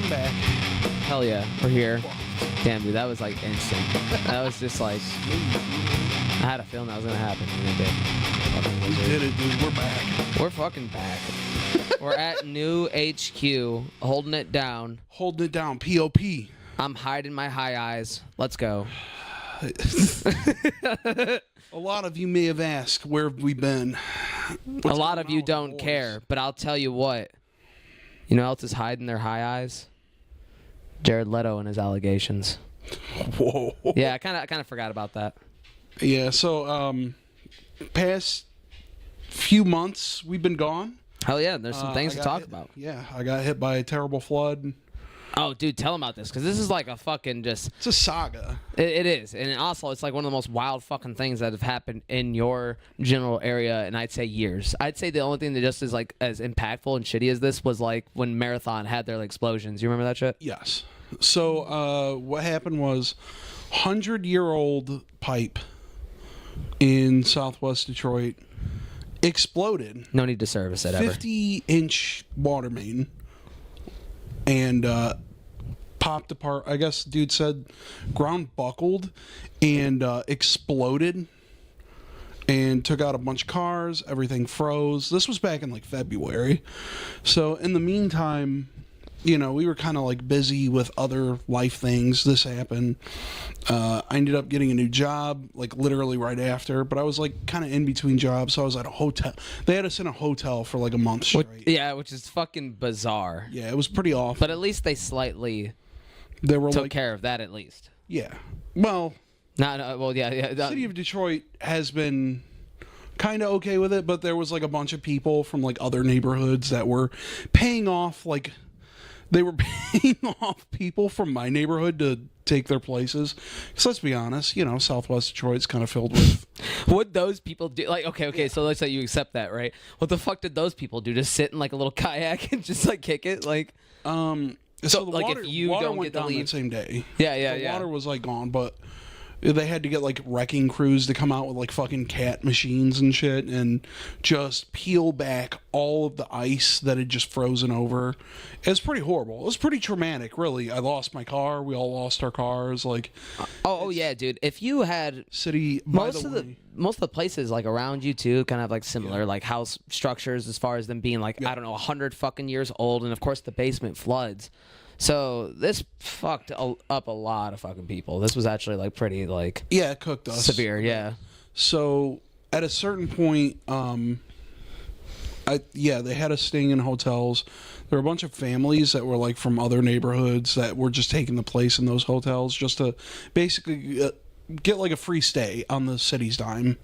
back. Hell yeah, we're here. Damn, dude, that was like instant. That was just like, I had a feeling that was gonna happen, and it did. Fucking We wizard. did it, dude. We're back. We're fucking back. We're at new HQ, holding it down. Holding it down. P.O.P. I'm hiding my high eyes. Let's go. A lot of you may have asked, where have we been? A lot of you don't care, but I'll tell you what. You know who else is hiding their high eyes? Jared Leto and his allegations. Whoa. Yeah, I kind of forgot about that. Yeah, so past few months we've been gone. Hell yeah, there's some things to talk hit, about. Yeah, I got hit by a terrible flood. Oh, dude, tell them about this, because this is like a fucking just... It's a saga. It is, and also it's like one of the most wild fucking things that have happened in your general area, and I'd say years. I'd say the only thing that just is like as impactful and shitty as this was like when Marathon had their like, explosions. You remember that shit? Yes. So what happened was 100-year-old pipe in southwest Detroit exploded. No need to service it ever. 50-inch water main. And popped apart. I guess dude said ground buckled and exploded and took out a bunch of cars. Everything froze. This was back in like February. So in the meantime, you know, we were kind of like busy with other life things. This happened. I ended up getting a new job like literally right after, but I was like kind of in between jobs, so I was at a hotel. They had us in a hotel for like a month straight. Yeah, which is fucking bizarre. Yeah, it was pretty awful. But at least they slightly They took care of that at least. Yeah. Well, Well, yeah. the city of Detroit has been kind of okay with it, but there was like a bunch of people from like other neighborhoods that were paying off like they were paying off people from my neighborhood to take their places. Because let's be honest, you know, Southwest Detroit's kind of filled with... What those people do? Like, okay, so let's say you accept that, right? What the fuck did those people do? Just sit in like a little kayak and just like kick it? Like, so the like water, if you water don't went get to down leave, that same day. Yeah. The water was like gone, but they had to get like wrecking crews to come out with like fucking cat machines and shit and just peel back all of the ice that had just frozen over. It was pretty horrible. It was pretty traumatic, really. I lost my car. We all lost our cars. Like, oh yeah, dude. If you had city, most of the places like around you too, kind of like similar like house structures as far as them being like I don't know 100 fucking years old, and of course the basement floods. So this fucked up a lot of fucking people. This was actually like pretty like it cooked us severe. Yeah. So at a certain point, they had us staying in hotels. There were a bunch of families that were like from other neighborhoods that were just taking the place in those hotels just to basically get like a free stay on the city's dime.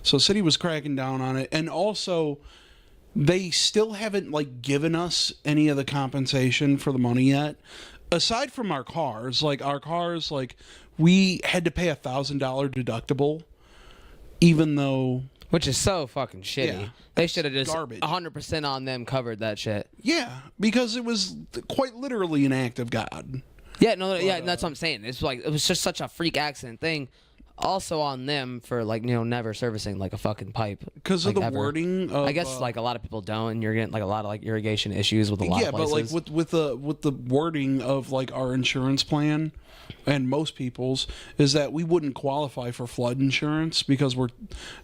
So the city was cracking down on it, and also they still haven't like given us any of the compensation for the money yet. Aside from our cars, like we had to pay $1,000 deductible, even though. Which is so fucking shitty. Yeah, they should have just garbage. 100% on them covered that shit. Yeah, because it was quite literally an act of God. Yeah, that's what I'm saying. It's like it was just such a freak accident thing. Also on them for like never servicing like a fucking pipe because like, of the ever. wording. Of, I guess like a lot of people don't, and you're getting like a lot of like irrigation issues with a lot of places. Yeah, but like with the wording of like our insurance plan, and most people's is that we wouldn't qualify for flood insurance because we're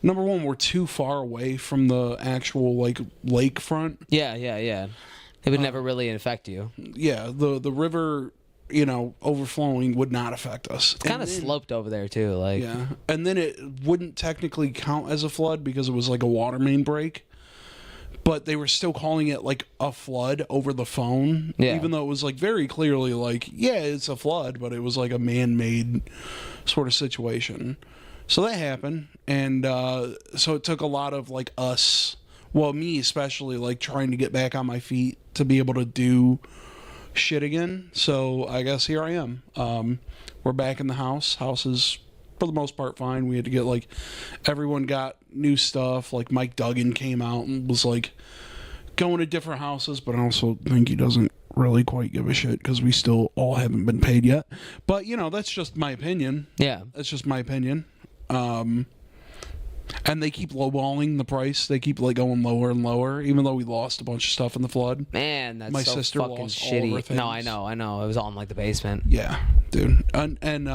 number one, we're too far away from the actual like lakefront. Yeah. It would never really affect you. Yeah, the river, overflowing would not affect us. It's kind of sloped over there too, like. Yeah, and then it wouldn't technically count as a flood because it was like a water main break. But they were still calling it like a flood over the phone, even though it was like very clearly like, yeah, it's a flood, but it was like a man-made sort of situation. So that happened, and so it took a lot of like us, well, me especially, like trying to get back on my feet to be able to do shit again. So I guess here I am. We're back in the house. House is for the most part fine. We had to get like everyone got new stuff. Like Mike Duggan came out and was like going to different houses, but I also think he doesn't really quite give a shit because we still all haven't been paid yet. But that's just my opinion. Yeah, that's just my opinion. And they keep lowballing the price. They keep like going lower and lower, even though we lost a bunch of stuff in the flood. Man, that's my so sister fucking lost shitty. all of her things. No, I know. It was all in like the basement. Yeah, dude. And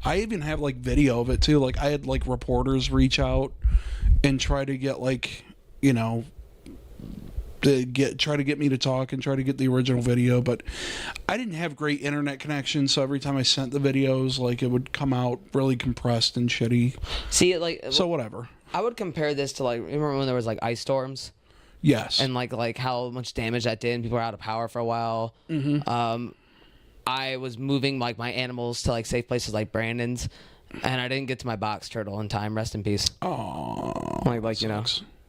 I even have like video of it too. Like I had like reporters reach out and try to get like, you know, try to get me to talk and try to get the original video, but I didn't have great internet connection, so every time I sent the videos, like it would come out really compressed and shitty. See, like, so whatever. I would compare this to like, remember when there was like ice storms? Yes. And like how much damage that did, and people were out of power for a while. I was moving like my animals to like safe places like Brandon's, and I didn't get to my box turtle in time. Rest in peace. Oh, like you know,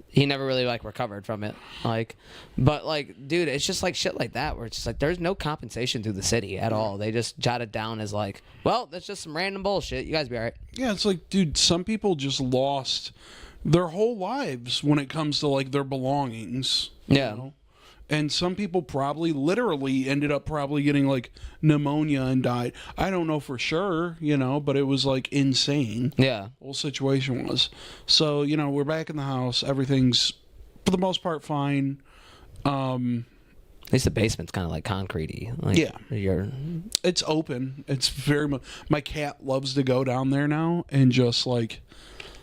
he never really like recovered from it. Like, but like, dude, it's just like shit like that where it's just like there's no compensation through the city at all. They just jot it down as like, well, that's just some random bullshit. You guys be all right. Yeah, it's like, dude, some people just lost their whole lives when it comes to like their belongings. Yeah. You know? And some people probably literally ended up probably getting like pneumonia and died. I don't know for sure, you know, but it was like insane. Yeah. The whole situation was. So, you know, we're back in the house. Everything's for the most part fine. At least the basement's kind of like concrete-y. Like, yeah. It's open. It's very much. My cat loves to go down there now and just like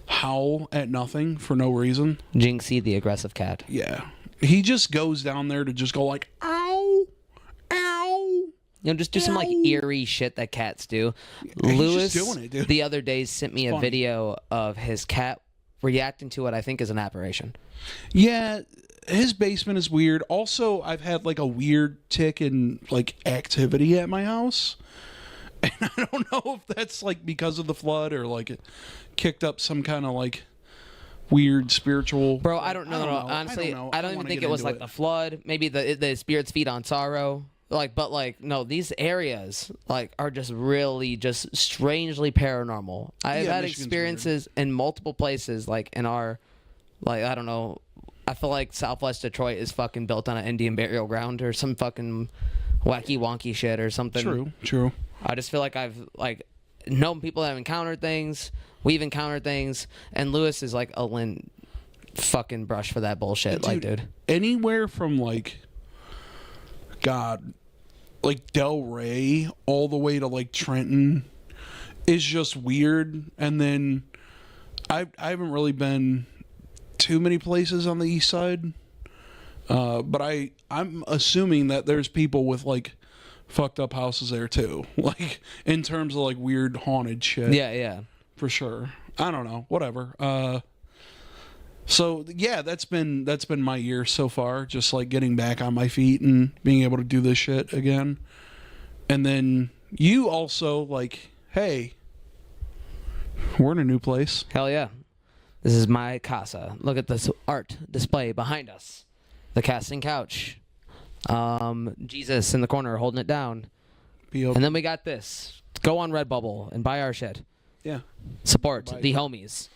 howl at nothing for no reason. Jinxie, the aggressive cat. Yeah. He just goes down there to just go like, ow, ow. You know, just do some like eerie shit that cats do. He's Lewis, just doing it, dude. the other day, sent me a video of his cat reacting to what I think is an apparition. Yeah, his basement is weird. Also, I've had like a weird tick in like activity at my house. And I don't know if that's like because of the flood or like it kicked up some kind of like weird spiritual. Bro, I don't know. Honestly, I don't even think it was like the flood. Maybe the spirits feed on sorrow. Like, but like, no, these areas like are just really just strangely paranormal. I've had experiences in multiple places, like in our, like, I don't know. I feel like Southwest Detroit is fucking built on an Indian burial ground or some fucking wacky wonky shit or something. True. I just feel like I've like known people that have encountered things. We've encountered things, and Lewis is like a fucking brush for that bullshit. Dude, anywhere from like, God, like Del Rey all the way to like Trenton is just weird. And then I haven't really been too many places on the east side, but I'm assuming that there's people with like fucked up houses there too, like in terms of like weird haunted shit. Yeah. For sure. I don't know. Whatever. So yeah, that's been my year so far. Just like getting back on my feet and being able to do this shit again. And then you also like, hey, we're in a new place. Hell yeah. This is my casa. Look at this art display behind us. The casting couch. Jesus in the corner holding it down. And then we got this. Go on Redbubble and buy our shit. Yeah. Support the homies.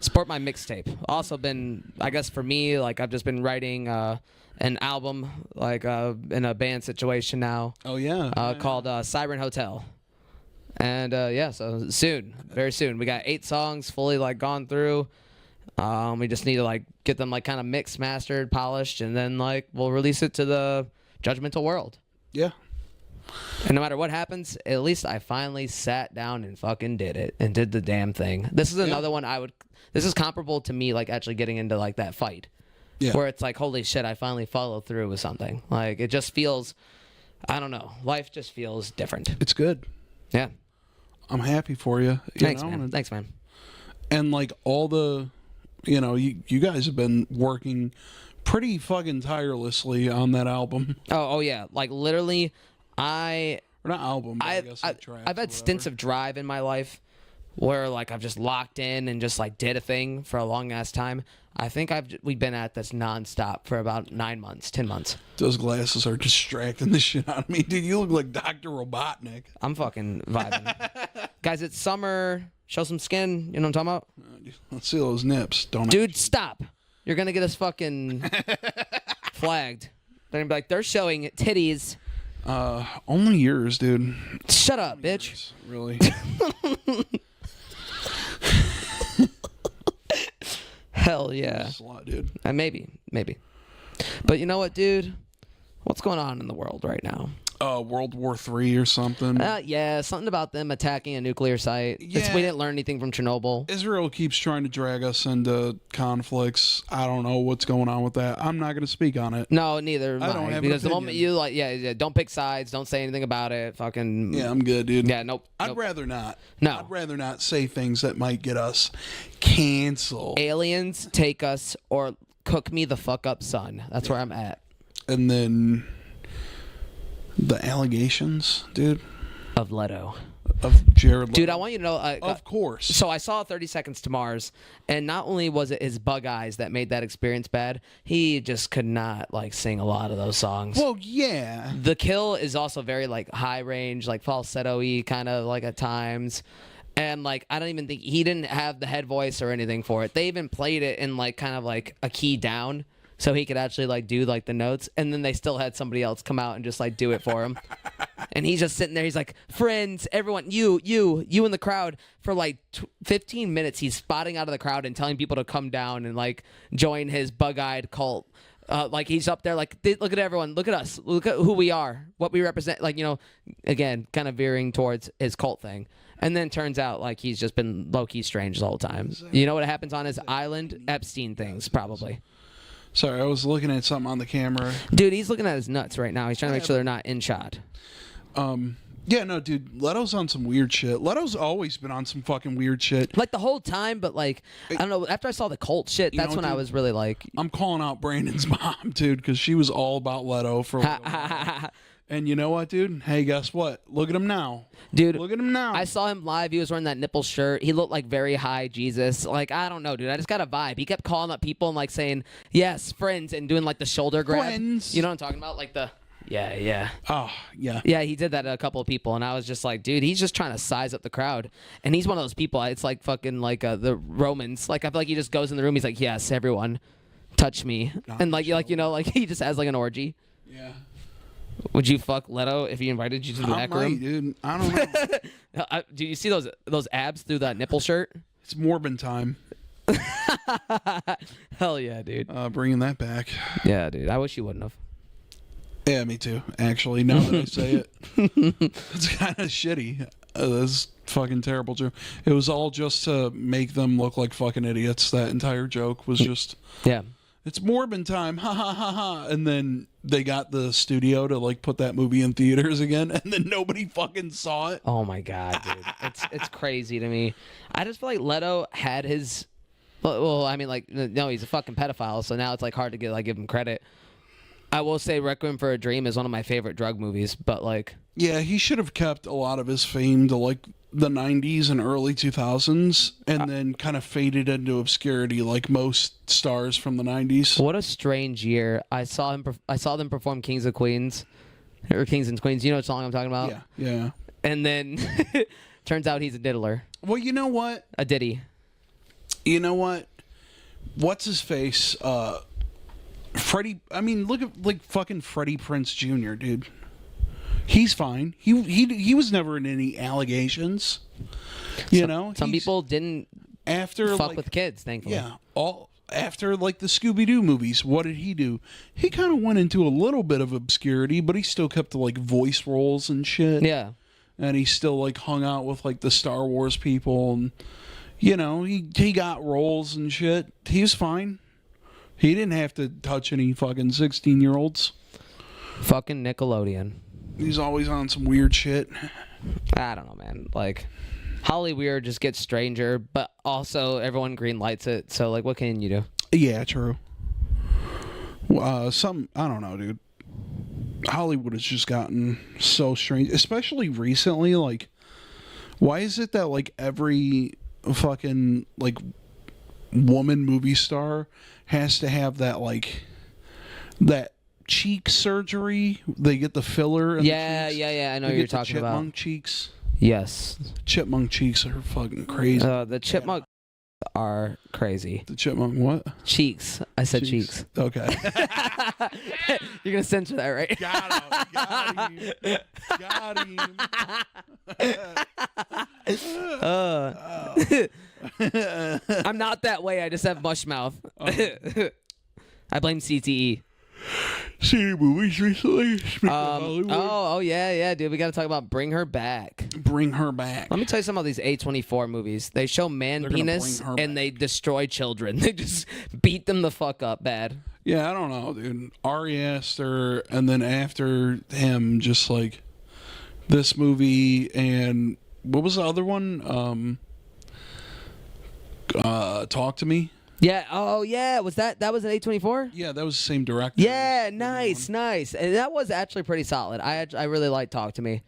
Support my mixtape. Also been, I guess for me, like I've just been writing an album, like in a band situation now. Oh yeah. Called Siren Hotel. And so soon, very soon. We got 8 songs fully like gone through. We just need to like get them like kind of mixed, mastered, polished, and then like we'll release it to the judgmental world. Yeah. And no matter what happens, at least I finally sat down and fucking did it and did the damn thing. This is another one this is comparable to me like actually getting into like that fight. Yeah. Where it's like, holy shit, I finally followed through with something. Like it just feels, I don't know, life just feels different. It's good. Yeah. I'm happy for you. Thanks, man. Thanks, man. And like all the, you guys have been working pretty fucking tirelessly on that album. Oh yeah. Like literally or not album, but I guess like tracks. I've had stints of drive in my life where like I've just locked in and just like did a thing for a long ass time. I think we've been at this nonstop for about 9 months, 10 months. Those glasses are distracting the shit out of me, dude. You look like Dr. Robotnik. I'm fucking vibing. Guys, it's summer. Show some skin. You know what I'm talking about? Let's see those nips. Dude, stop. You're gonna get us fucking flagged. They're gonna be like, they're showing titties. Only yours, dude. Shut up, bitch. Really? Hell yeah. It's a lot, dude. Maybe. But you know what, dude? What's going on in the world right now? World War III or something. Yeah, something about them attacking a nuclear site. Yeah. We didn't learn anything from Chernobyl. Israel keeps trying to drag us into conflicts. I don't know what's going on with that. I'm not going to speak on it. No, neither am I don't have because an the moment you don't pick sides, don't say anything about it. Fucking Yeah, I'm good, dude. yeah, nope. I'd rather not. No. I'd rather not say things that might get us canceled. Aliens take us or cook me the fuck up, son. That's where I'm at. And then the allegations, dude, Of Leto. of Jared Leto. Dude, I want you to know. Of course. So I saw 30 Seconds to Mars, and not only was it his bug eyes that made that experience bad, he just could not like sing a lot of those songs. Well, yeah. The Kill is also very like high range, like falsetto-y kind of like at times. And like I don't even think he didn't have the head voice or anything for it. They even played it in like kind of like a key down so he could actually like do like the notes, and then they still had somebody else come out and just like do it for him. And he's just sitting there. He's like, friends, everyone, you in the crowd for like 15 minutes. He's spotting out of the crowd and telling people to come down and like join his bug-eyed cult. Like he's up there like, look at everyone. Look at us. Look at who we are, what we represent. Like, you know, again, kind of veering towards his cult thing. And then turns out like he's just been low-key strange the whole time. You know what happens on his island? Epstein things, probably. Sorry, I was looking at something on the camera. Dude, he's looking at his nuts right now. He's trying to make sure they're not in shot. Yeah, no, dude, Leto's on some weird shit. Leto's always been on some fucking weird shit. Like the whole time, but like, I don't know, after I saw the cult shit, that's when I was really like... I'm calling out Brandon's mom, dude, because she was all about Leto for a little while. And you know what, dude? Hey, guess what? Look at him now. Dude, look at him now. I saw him live. He was wearing that nipple shirt. He looked like very high Jesus. Like, I don't know, dude. I just got a vibe. He kept calling up people and like saying, yes, friends, and doing like the shoulder grab. Friends. You know what I'm talking about? Like the... Yeah. Oh, yeah. Yeah, he did that to a couple of people, and I was just like, dude, he's just trying to size up the crowd. And he's one of those people, it's like fucking like the Romans. Like, I feel like he just goes in the room, he's like, yes, everyone, touch me. And like you know, like he just has like an orgy. Yeah. Would you fuck Leto if he invited you to the back room? Dude. I don't know. Do you see those abs through that nipple shirt? It's Morbin time. Hell yeah, dude. Bringing that back. Yeah, dude. I wish you wouldn't have. Yeah, me too. Actually, now that I say it, it's kind of shitty. That's fucking terrible, Joe. It was all just to make them look like fucking idiots. That entire joke was just... Yeah. It's Morbin time, ha ha ha ha. And then they got the studio to like put that movie in theaters again, and then nobody fucking saw it. Oh my god, dude, it's crazy to me. I just feel like Leto had his. Well, I mean, like, no, he's a fucking pedophile, so now it's like hard to give him credit. I will say, Requiem for a Dream is one of my favorite drug movies, but like. Yeah, he should have kept a lot of his fame to like the 90s and early 2000s, and then kind of faded into obscurity like most stars from the 90s. What a strange year. I saw them perform Kings and Queens. You know what song I'm talking about? Yeah. And then turns out he's a diddler. Well, you know what? A ditty. You know what? What's his face? Freddie. I mean, look at like fucking Freddie Prinze Jr., dude. He's fine. He was never in any allegations. You know, some people didn't fuck like, with kids. Thankfully, yeah. After like the Scooby-Doo movies, what did he do? He kind of went into a little bit of obscurity, but he still kept like voice roles and shit. Yeah, and he still like hung out with like the Star Wars people, and you know he got roles and shit. He was fine. He didn't have to touch any fucking 16-year-olds. Fucking Nickelodeon. He's always on some weird shit. I don't know, man. Like, Holly Weird just gets stranger, but also everyone green lights it. So, like, what can you do? Yeah, true. I don't know, dude. Hollywood has just gotten so strange, especially recently. Like, why is it that like every fucking like woman movie star has to have that like that cheek surgery? They get the filler. Yeah. I know what you're talking about. Chipmunk cheeks. Yes. Chipmunk cheeks are fucking crazy. The chipmunk are crazy. The chipmunk what? Cheeks. I said cheeks. Okay. You're gonna censor that, right? Got him. I'm not that way. I just have mush mouth. I blame CTE. See any movies recently? Speaking of Hollywood. Oh yeah, dude. We got to talk about Bring Her Back. Bring Her Back. Let me tell you some of these A24 movies. They show man penis and they destroy children. They just beat them the fuck up bad. Yeah, I don't know, dude. Ari Aster, and then after him, just like this movie, and what was the other one? Talk to Me. Yeah. Oh yeah. Was that was an A24? Yeah, that was the same director. Yeah. Nice. And that was actually pretty solid. I really liked Talk to Me.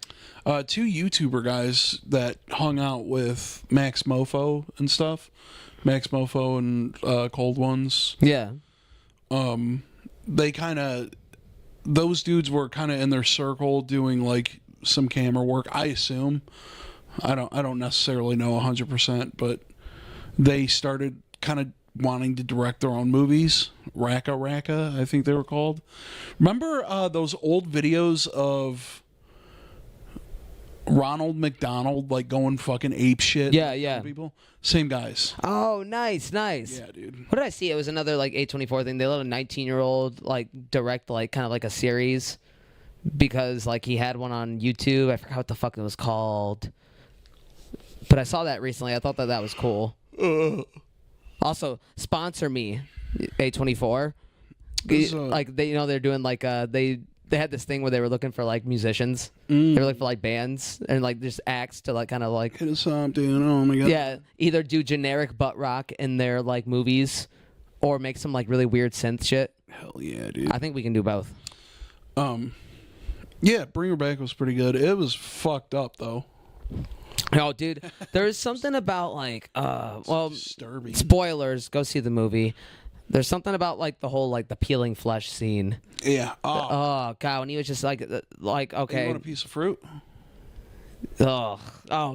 Two YouTuber guys that hung out with Max Mofo and stuff. Max Mofo and Cold Ones. Yeah. They kind of, those dudes were kind of in their circle doing like some camera work, I assume. I don't necessarily know 100%, but they started kind of wanting to direct their own movies. Raka, I think they were called. Remember those old videos of Ronald McDonald like going fucking ape shit? Yeah. People? Same guys. Oh, nice. Yeah, dude. What did I see? It was another like A24 thing. They let a 19-year-old like direct like kind of like a series because like he had one on YouTube. I forgot what the fuck it was called. But I saw that recently. I thought that was cool. Also, sponsor me, A24. Like they're doing like they had this thing where they were looking for like musicians. They were looking for like bands and like just acts to like kind of like hit us up, dude. Oh my god. Yeah, either do generic butt rock in their like movies, or make some like really weird synth shit. Hell yeah, dude. I think we can do both. Yeah, Bring Her Back was pretty good. It was fucked up though. Oh, dude, there's something about like disturbing. Spoilers. Go see the movie. There's something about like the whole like the peeling flesh scene. Yeah. Oh god, when he was just like okay. You want a piece of fruit? Oh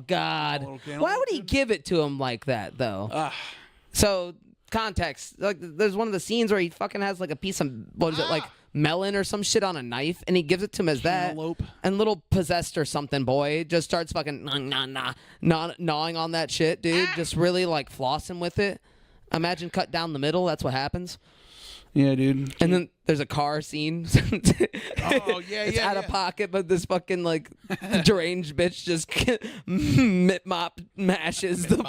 god. Why would he give it to him like that though? So context, like there's one of the scenes where he fucking has like a piece of what is it like melon or some shit on a knife, and he gives it to him as Cantaloupe. that. And little possessed or something boy just starts fucking gnawing on that shit, dude. Just really like flossing with it. Imagine cut down the middle. That's what happens. Yeah, dude. And then there's a car scene. It's out of pocket, but this fucking like deranged bitch just mashes the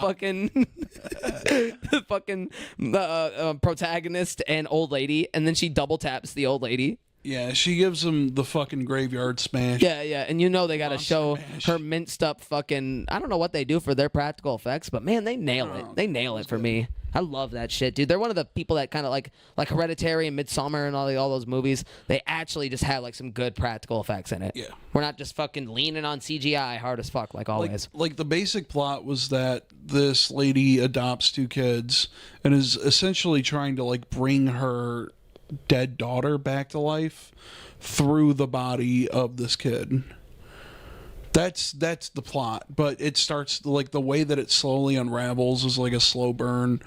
fucking protagonist and old lady, and then she double taps the old lady. Yeah, she gives him the fucking graveyard smash. Yeah, and you know they got to show her minced up fucking. I don't know what they do for their practical effects, but man, they nail it. They nail it for me. I love that shit, dude. They're one of the people that kind of like Hereditary and Midsommar and all those movies. They actually just have like some good practical effects in it. Yeah, we're not just fucking leaning on CGI hard as fuck like always. Like the basic plot was that this lady adopts two kids and is essentially trying to like bring her dead daughter back to life through the body of this kid. That's the plot, but it starts like the way that it slowly unravels is like a slow burn,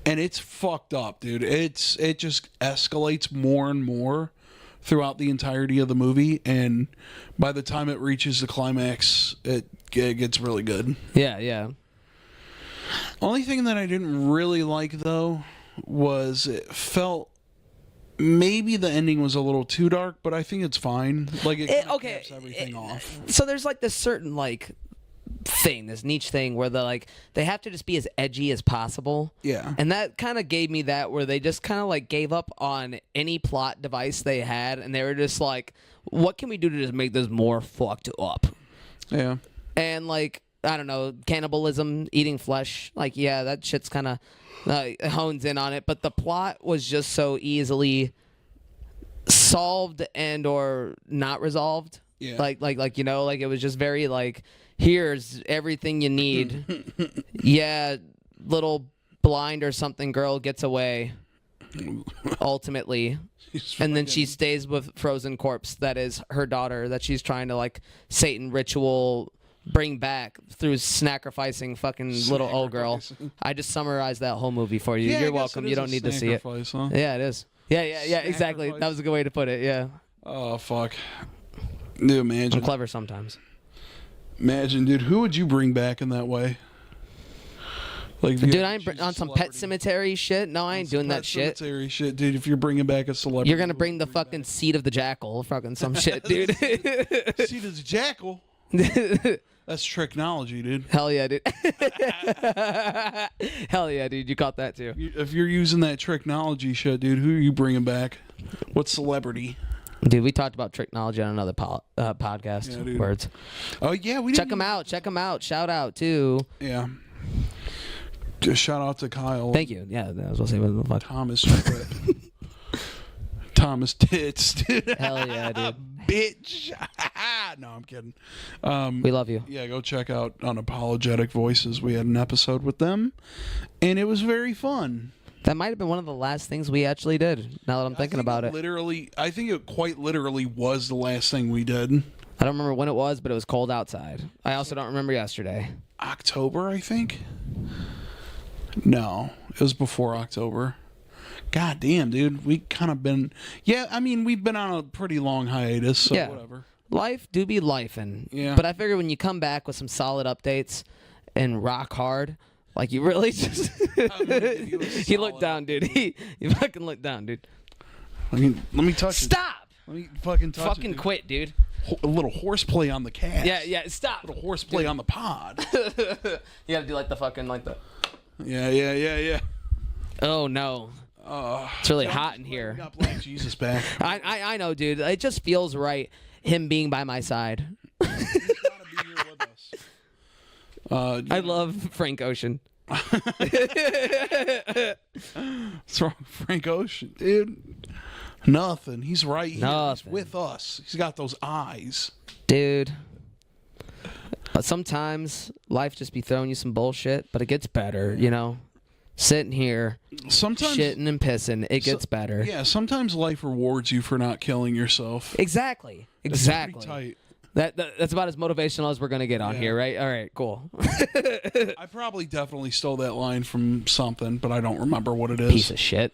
and it's fucked up, dude. It just escalates more and more throughout the entirety of the movie, and by the time it reaches the climax, it gets really good. Yeah. Only thing that I didn't really like though was it felt. Maybe the ending was a little too dark, but I think it's fine. Like it caps everything off. So there's like this certain like thing, this niche thing where they have to just be as edgy as possible. Yeah. And that kind of gave me that where they just kind of like gave up on any plot device they had, and they were just like, what can we do to just make this more fucked up? Yeah. And like, I don't know, cannibalism, eating flesh, like yeah, that shit's kind of hones in on it, but the plot was just so easily solved and or not resolved. Yeah. Like you know, like it was just very like, here's everything you need. Yeah, little blind or something girl gets away ultimately. And then she stays with frozen corpse that is her daughter that she's trying to like Satan ritual bring back through sacrificing fucking little old girl. I just summarized that whole movie for you. Yeah, you're welcome. You don't need to see it. Huh? Yeah, it is. Yeah, exactly. That was a good way to put it. Yeah. Oh fuck. Dude, imagine. I'm clever sometimes. Imagine, dude, who would you bring back in that way? Like, if you Dude, had I to ain't choose a on some Pet celebrity- Cemetery shit. No, I ain't doing that shit. Cemetery shit, dude. If you're bringing back a celebrity, You're gonna who bring the would you fucking seed of the jackal, fucking some shit, dude. See this jackal. That's technology, dude. Hell yeah, dude. Hell yeah, dude. You caught that too. If you're using that technology shit, dude, who are you bringing back? What celebrity? Dude, we talked about technology on another podcast. Yeah, dude. Words. Oh yeah, we Check didn't them out. Check them out. Shout out too. Yeah. Just shout out to Kyle. Thank you. Yeah, I was gonna say what the fuck. Thomas. Thomas Tits, dude. Hell yeah, dude. Bitch. No, I'm kidding. We love you. Yeah, go check out Unapologetic Voices. We had an episode with them, and it was very fun. That might have been one of the last things we actually did. Now that I'm thinking about it. Literally, I think it quite literally was the last thing we did. I don't remember when it was, but it was cold outside. I also don't remember yesterday. October, I think. No, it was before October. God damn, dude. We kind of been... Yeah, I mean, we've been on a pretty long hiatus, so Yeah. whatever. Life do be lifing. Yeah. But I figure when you come back with some solid updates and rock hard, like you really just... He looked down, dude. He fucking looked down, dude. I mean, let me touch it. Stop! Let me fucking touch it. Fucking dude. quit, dude. A little horseplay on the cast. Yeah, stop. A little horseplay on the pod. You gotta do like the fucking, like the... Yeah. Oh, no. It's really hot in We here. got Black Jesus back. I know, dude. It just feels right, him being by my side. He's gotta be here with us. I love Frank Ocean. What's wrong with Frank Ocean, dude? Nothing. He's right here. Nothing. He's with us. He's got those eyes. Dude. Sometimes life just be throwing you some bullshit, but it gets better, you know? Sitting here, Sometimes shitting and pissing, it gets better. Yeah, sometimes life rewards you for not killing yourself. Exactly. It's Exactly. pretty tight. That's about as motivational as we're going to get on here, right? All right, cool. I probably definitely stole that line from something, but I don't remember what it is. Piece of shit.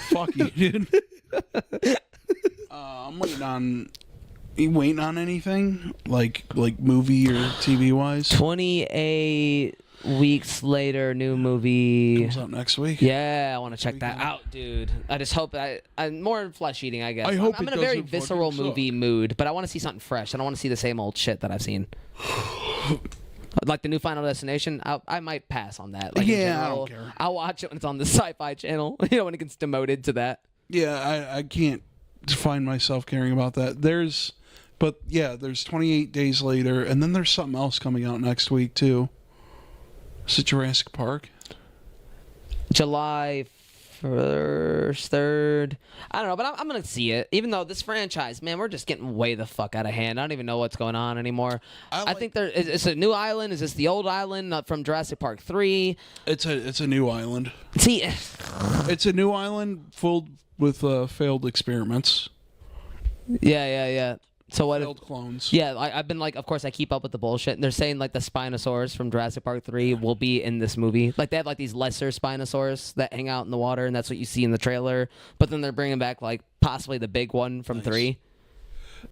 Fuck you, dude. I'm waiting on... You waiting on anything? Like movie or TV wise? 28 weeks later, new movie. Comes out next week. Yeah, I want to check that out, dude. I just hope I'm more flesh eating, I guess. I hope I'm it in a very doesn't visceral fucking movie mood, but I want to see something fresh. I don't want to see the same old shit that I've seen. Like the new Final Destination, I might pass on that. Like, in Yeah, I general, don't care. I'll watch it when it's on the Sci-Fi Channel. You know, when it gets demoted to that. Yeah, I can't find myself caring about that. There's 28 days later, and then there's something else coming out next week too. Is it Jurassic Park? July 1st, 3rd. I don't know, but I'm going to see it. Even though this franchise, man, we're just getting way the fuck out of hand. I don't even know what's going on anymore. I think it's a new island. Is this the old island from Jurassic Park 3? It's a new island. See, It's a new island filled with failed experiments. yeah. So what? Failed clones. Yeah, I've been like, of course, I keep up with the bullshit. And they're saying like the Spinosaurus from Jurassic Park 3 will be in this movie. Like they have like these lesser Spinosaurus that hang out in the water, and that's what you see in the trailer. But then they're bringing back like possibly the big one from 3.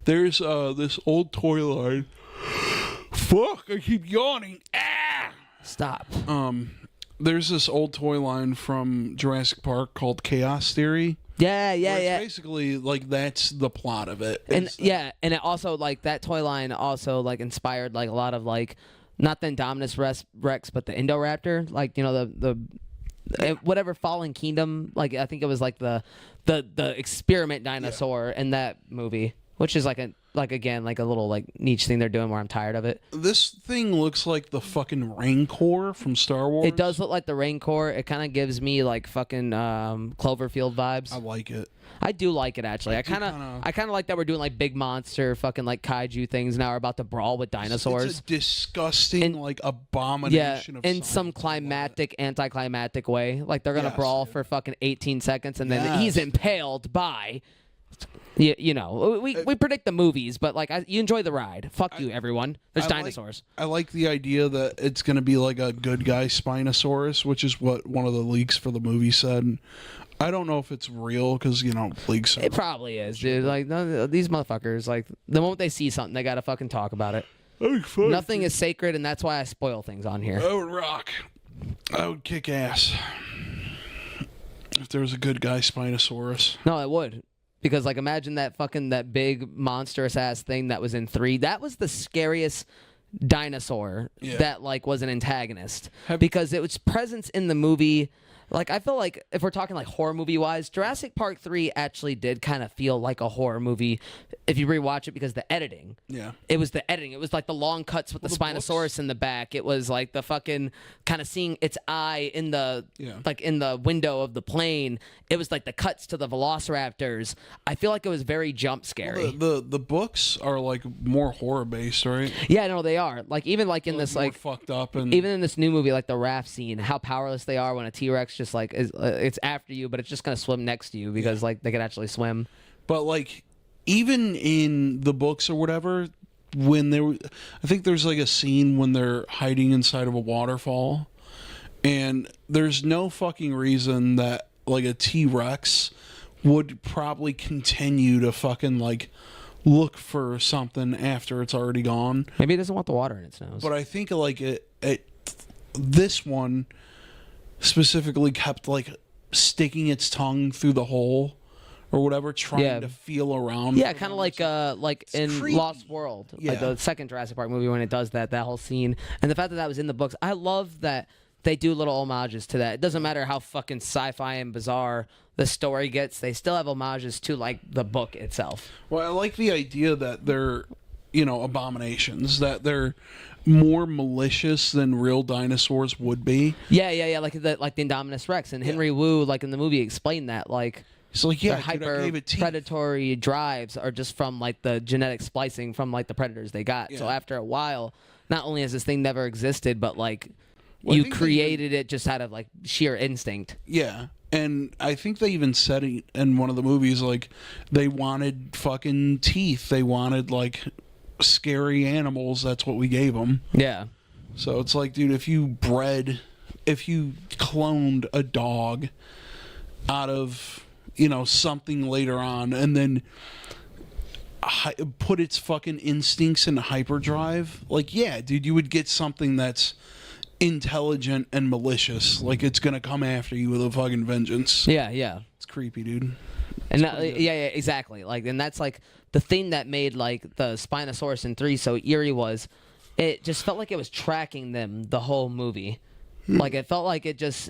There's this old toy line. Fuck! I keep yawning. Ah! Stop. There's this old toy line from Jurassic Park called Chaos Theory. Yeah. It's basically like that's the plot of it. And and it also like that toy line also like inspired like a lot of like not the Indominus Rex but the Indoraptor, like, you know, the whatever Fallen Kingdom, like I think it was like the experiment dinosaur in that movie, which is like again like a little like niche thing they're doing where I'm tired of it. This thing looks like the fucking Rancor from Star Wars. It does look like the Rancor. It kind of gives me like fucking Cloverfield vibes. I like it. I do like it actually. I kind of like that we're doing like big monster fucking like kaiju things now. We're about to brawl with dinosaurs. It's a disgusting like abomination of in science. some climactic, anticlimactic way. Like they're gonna Yes. brawl for fucking 18 seconds and then Yes. he's impaled by. You know, we predict the movies, but like you enjoy the ride. Fuck you, everyone. There's dinosaurs. I like the idea that it's going to be like a good guy Spinosaurus, which is what one of the leaks for the movie said. I don't know if it's real because, you know, leaks are... It probably is, dude. Like these motherfuckers, like the moment they see something, they gotta fucking talk about it. Nothing is sacred, and that's why I spoil things on here. Oh, rock. I would kick ass if there was a good guy Spinosaurus. No, I would. Because, like, imagine that big monstrous ass thing that was in 3. That was the scariest dinosaur that, like, was an antagonist. Because it was presence in the movie. Like, I feel like if we're talking, like, horror movie-wise, Jurassic Park 3 actually did kind of feel like a horror movie if you rewatch it because the editing. Yeah. It was the editing. It was, like, the long cuts with the Spinosaurus in the back. It was, like, the fucking kind of seeing its eye in the, like, in the window of the plane. It was, like, the cuts to the velociraptors. I feel like it was very jump scary. Well, the books are, like, more horror-based, right? Yeah, no, they are. Like, even, like, in this, like... fucked up and... Even in this new movie, like, the raft scene, how powerless they are when a T-Rex just like it's after you, but it's just gonna swim next to you because like they can actually swim. But like even in the books or whatever, when I think there's like a scene when they're hiding inside of a waterfall, and there's no fucking reason that like a T-Rex would probably continue to fucking like look for something after it's already gone. Maybe it doesn't want the water in its nose. But I think like this one specifically kept like sticking its tongue through the hole or whatever, trying to feel around. Yeah, kind of like in creepy. Lost World, like the second Jurassic Park movie when it does that whole scene, and the fact that that was in the books. I love that they do little homages to that. It doesn't matter how fucking sci-fi and bizarre the story gets; they still have homages to like the book itself. Well, I like the idea that they're, abominations, that they're more malicious than real dinosaurs would be. Yeah. Like the Indominus Rex and Henry Wu, like in the movie, explained that like. So like, their hyper predatory drives are just from like the genetic splicing from like the predators they got. So after a while, not only has this thing never existed, but like you created it just out of like sheer instinct. Yeah. And I think they even said it in one of the movies, like they wanted fucking teeth. They wanted like scary animals. That's what we gave them. Yeah. So it's like, dude, if you cloned a dog out of, something later on and then put its fucking instincts in hyperdrive, like, yeah, dude, you would get something that's intelligent and malicious. Like, it's gonna come after you with a fucking vengeance. Yeah. It's creepy, dude. And exactly. Like, and that's like the thing that made like the Spinosaurus in 3 so eerie was it just felt like it was tracking them the whole movie. Like it felt like it just,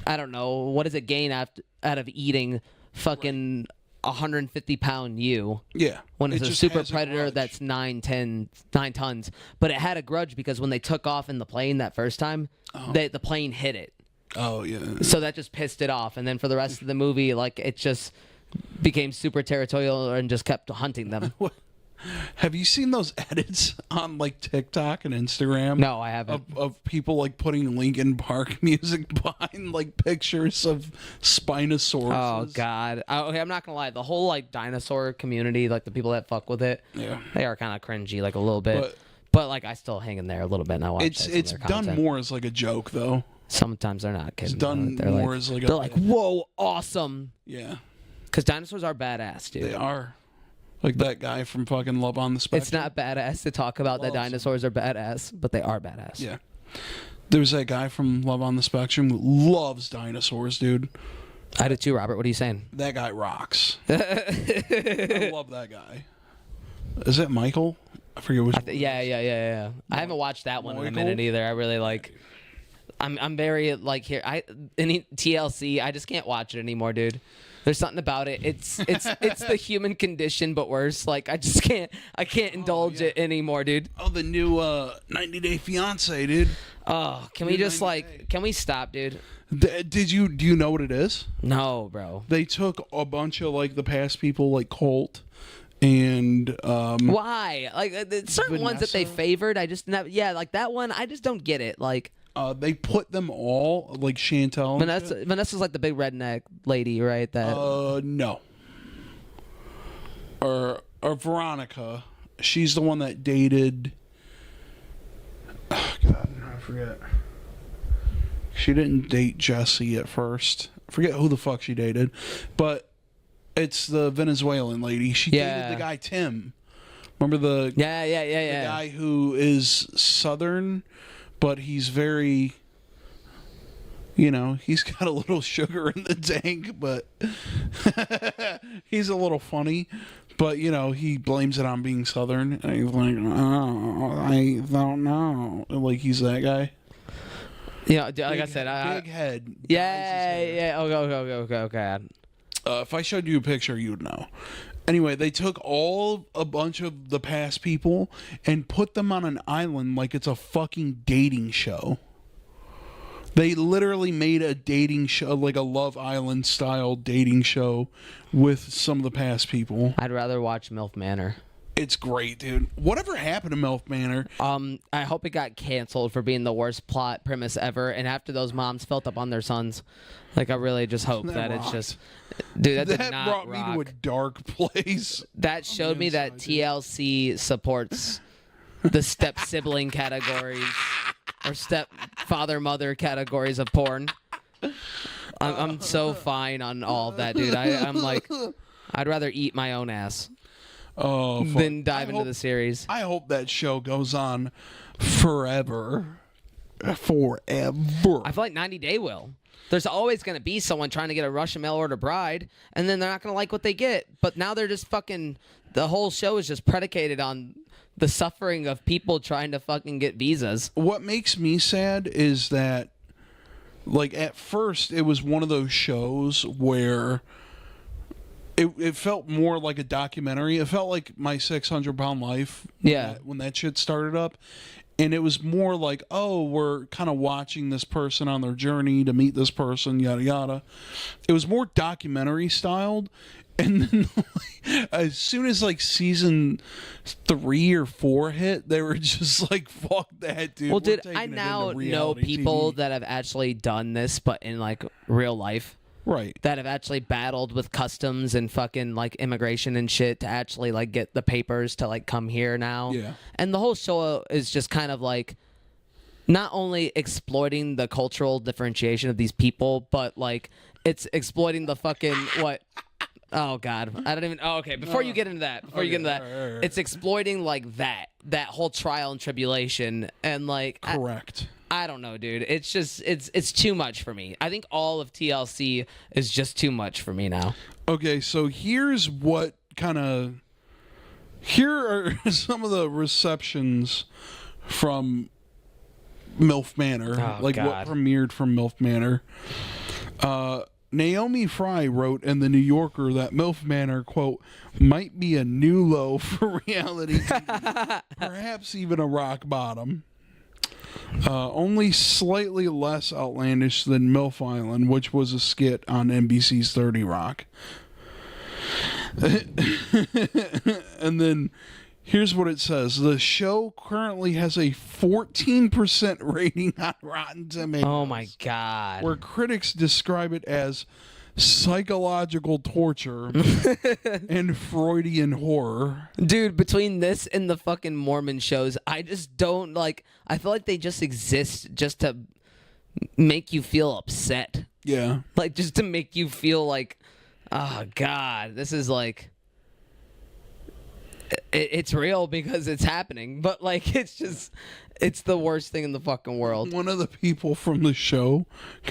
I don't know, what does it gain out of eating fucking 150-pound you? Yeah. When it's a super predator that's 9 tons. But it had a grudge because when they took off in the plane that first time, the plane hit it. Oh, yeah. So that just pissed it off. And then for the rest of the movie, like, it just became super territorial and just kept hunting them. Have you seen those edits on, like, TikTok and Instagram? No, I haven't. Of people, like, putting Linkin Park music behind, like, pictures of Spinosaurus. Oh, God. Okay, I'm not going to lie. The whole, like, dinosaur community, like, the people that fuck with it, they are kind of cringy, like, a little bit. But like, I still hang in there a little bit and I watch it's done more as, like, a joke, though. Sometimes they're not kidding. It's done more as, like, they're like, whoa, awesome. Yeah. Because dinosaurs are badass, dude. They are. Like that guy from fucking Love on the Spectrum. It's not badass to talk about that dinosaurs are badass, but they are badass. Yeah. There's that guy from Love on the Spectrum who loves dinosaurs, dude. I do too, Robert. What are you saying? That guy rocks. I love that guy. Is it Michael? I forget which one. Yeah. I haven't watched that one in a minute either. I really like... I'm very, like, here... Any TLC, I just can't watch it anymore, dude. There's something about it. It's the human condition, but worse. Like, I can't indulge it anymore, dude. Oh, the new 90 Day Fiancé, dude. Oh, can we just, like... Can we stop, dude? Do you know what it is? No, bro. They took a bunch of, like, the past people, like Colt and... Why? Like, certain ones that they favored, I just... like, that one, I just don't get it. Like... they put them all, like Chantel. Vanessa's like the big redneck lady, right? That no. Or Veronica. She's the one that dated... Oh, God, I forget. She didn't date Jesse at first. I forget who the fuck she dated. But it's the Venezuelan lady. She dated the guy Tim. Remember the... Yeah. The guy who is Southern... But he's very You know, he's got a little sugar in the tank, but he's a little funny. But, you know, he blames it on being Southern. And he's like, oh, I don't know. Like, he's that guy. Yeah, like I said, big head. Yeah. Okay. If I showed you a picture, you would know. Anyway, they took a bunch of the past people and put them on an island like it's a fucking dating show. They literally made a dating show, like a Love Island style dating show with some of the past people. I'd rather watch MILF Manor. It's great, dude. Whatever happened to MILF Manor? I hope it got canceled for being the worst plot premise ever. And after those moms felt up on their sons, like I really just hope that it's just, dude, that did not brought rock. me to a dark place. That showed me that TLC supports the step sibling categories or step father mother categories of porn. I'm so fine on all of that, dude. I'm like, I'd rather eat my own ass. Then dive into the series. I hope that show goes on forever. Forever. I feel like 90 Day will. There's always going to be someone trying to get a Russian mail order bride, and then they're not going to like what they get. But now they're just fucking... The whole show is just predicated on the suffering of people trying to fucking get visas. What makes me sad is that, like, at first, it was one of those shows where... It felt more like a documentary. It felt like My 600-Pound Life when that shit started up. And it was more like, oh, we're kind of watching this person on their journey to meet this person, yada, yada. It was more documentary styled. And then as soon as like season 3 or 4 hit, they were just like, fuck that, dude. Well, dude, I now know people that have actually done this, but in like real life. Right. That have actually battled with customs and fucking like immigration and shit to actually like get the papers to like come here now. Yeah. And the whole show is just kind of like not only exploiting the cultural differentiation of these people, but like it's exploiting the fucking what? Oh God, I don't even. Oh, okay. Before you get into that, right. It's exploiting like that whole trial and tribulation and like correct. I don't know, dude. It's just it's too much for me. I think all of TLC is just too much for me now. Okay, so here are some of the receptions from MILF Manor, what premiered from MILF Manor. Naomi Fry wrote in The New Yorker that MILF Manor, quote, might be a new low for reality TV, perhaps even a rock bottom. Only slightly less outlandish than MILF Island, which was a skit on NBC's 30 Rock. And then here's what it says. The show currently has a 14% rating on Rotten Tomatoes. Oh my God. Where critics describe it as psychological torture and Freudian horror. Dude, between this and the fucking Mormon shows, I just don't like... I feel like they just exist just to make you feel upset. Yeah. Like, just to make you feel like, oh, God, this is like... It's real because it's happening, but like it's the worst thing in the fucking world. One of the people from the show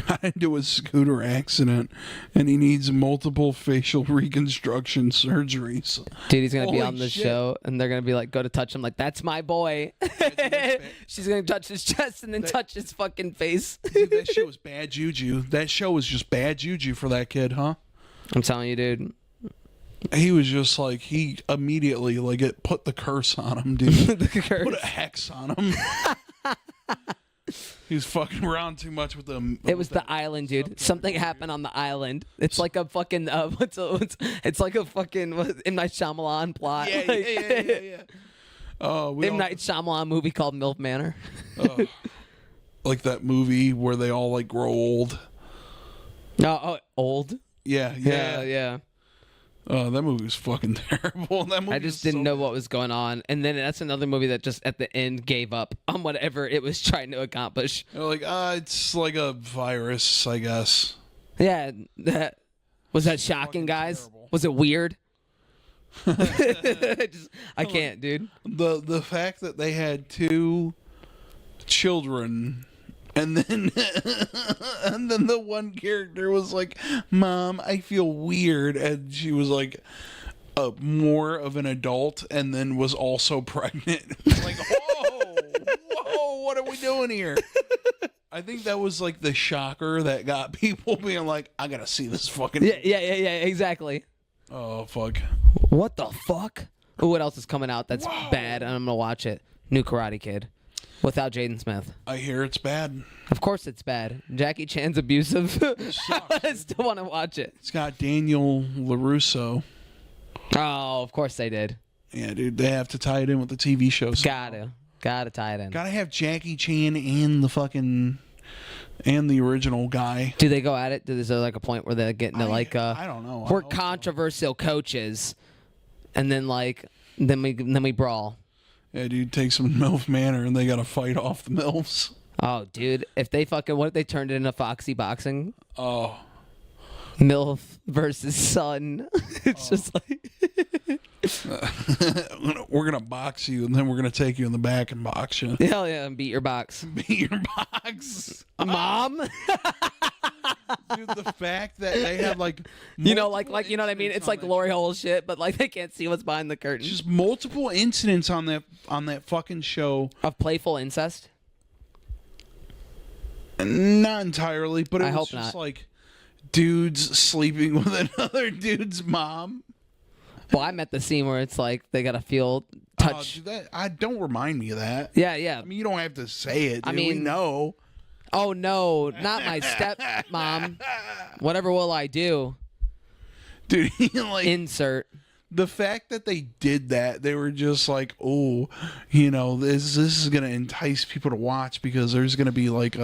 got into a scooter accident and he needs multiple facial reconstruction surgeries. Dude, he's gonna be on the show and they're gonna be like, go to touch him, like, that's my boy. She's gonna touch his chest and then touch his fucking face. Dude, that shit was bad juju. That show was just bad juju for that kid, huh? I'm telling you, dude. He was just like, he immediately, like, it put the curse on him, dude. The curse. Put a hex on him. He was fucking around too much with them. It was the island, dude. Something happened on the island. It's like a fucking, it's like a fucking M. Night Shyamalan plot. Yeah. M. Night Shyamalan movie called MILF Manor. Like that movie where they all, like, grow old. Old? Yeah. That movie was fucking terrible. I just didn't know what was going on. And then that's another movie that just at the end gave up on whatever it was trying to accomplish. They're like, it's like a virus, I guess. Yeah. Was that shocking, guys? Terrible. Was it weird? I can't, dude. The fact that they had 2 children And then and then the one character was like, "Mom, I feel weird." And she was like more of an adult and then was also pregnant. Like, whoa, what are we doing here? I think that was like the shocker that got people being like, I gotta see this fucking Yeah, exactly. Oh, fuck. What the fuck? Ooh, what else is coming out that's bad? And I'm gonna watch it. New Karate Kid. Without Jaden Smith. I hear it's bad. Of course it's bad. Jackie Chan's abusive. I still want to watch it. It's got Daniel LaRusso. Oh, of course they did. Yeah, dude, they have to tie it in with the TV show. Gotta tie it in. Gotta have Jackie Chan and the original guy. Do they go at it? Is there like a point where they get into I don't know. We're controversial coaches, and then we brawl. Yeah, dude, take some MILF Manor and they gotta fight off the MILFs. Oh, dude, what if they turned it into Foxy boxing? Oh. MILF versus son. It's just like we're gonna box you and then we're gonna take you in the back and box you. Hell yeah, and beat your box. Beat your box. Mom. Dude, the fact that they have like you know what I mean? It's like glory hole shit, but like they can't see what's behind the curtain. Just multiple incidents on that fucking show of playful incest. Not entirely, but I was hope just not. like dudes sleeping with another dude's mom. Well, I meant the scene where it's like they gotta feel touch. Don't remind me of that. Yeah. I mean, you don't have to say it. Dude. I mean, we know. Oh no, not my stepmom. Whatever will I do? Dude, like insert. The fact that they did that, they were just like, oh, this is gonna entice people to watch because there's gonna be like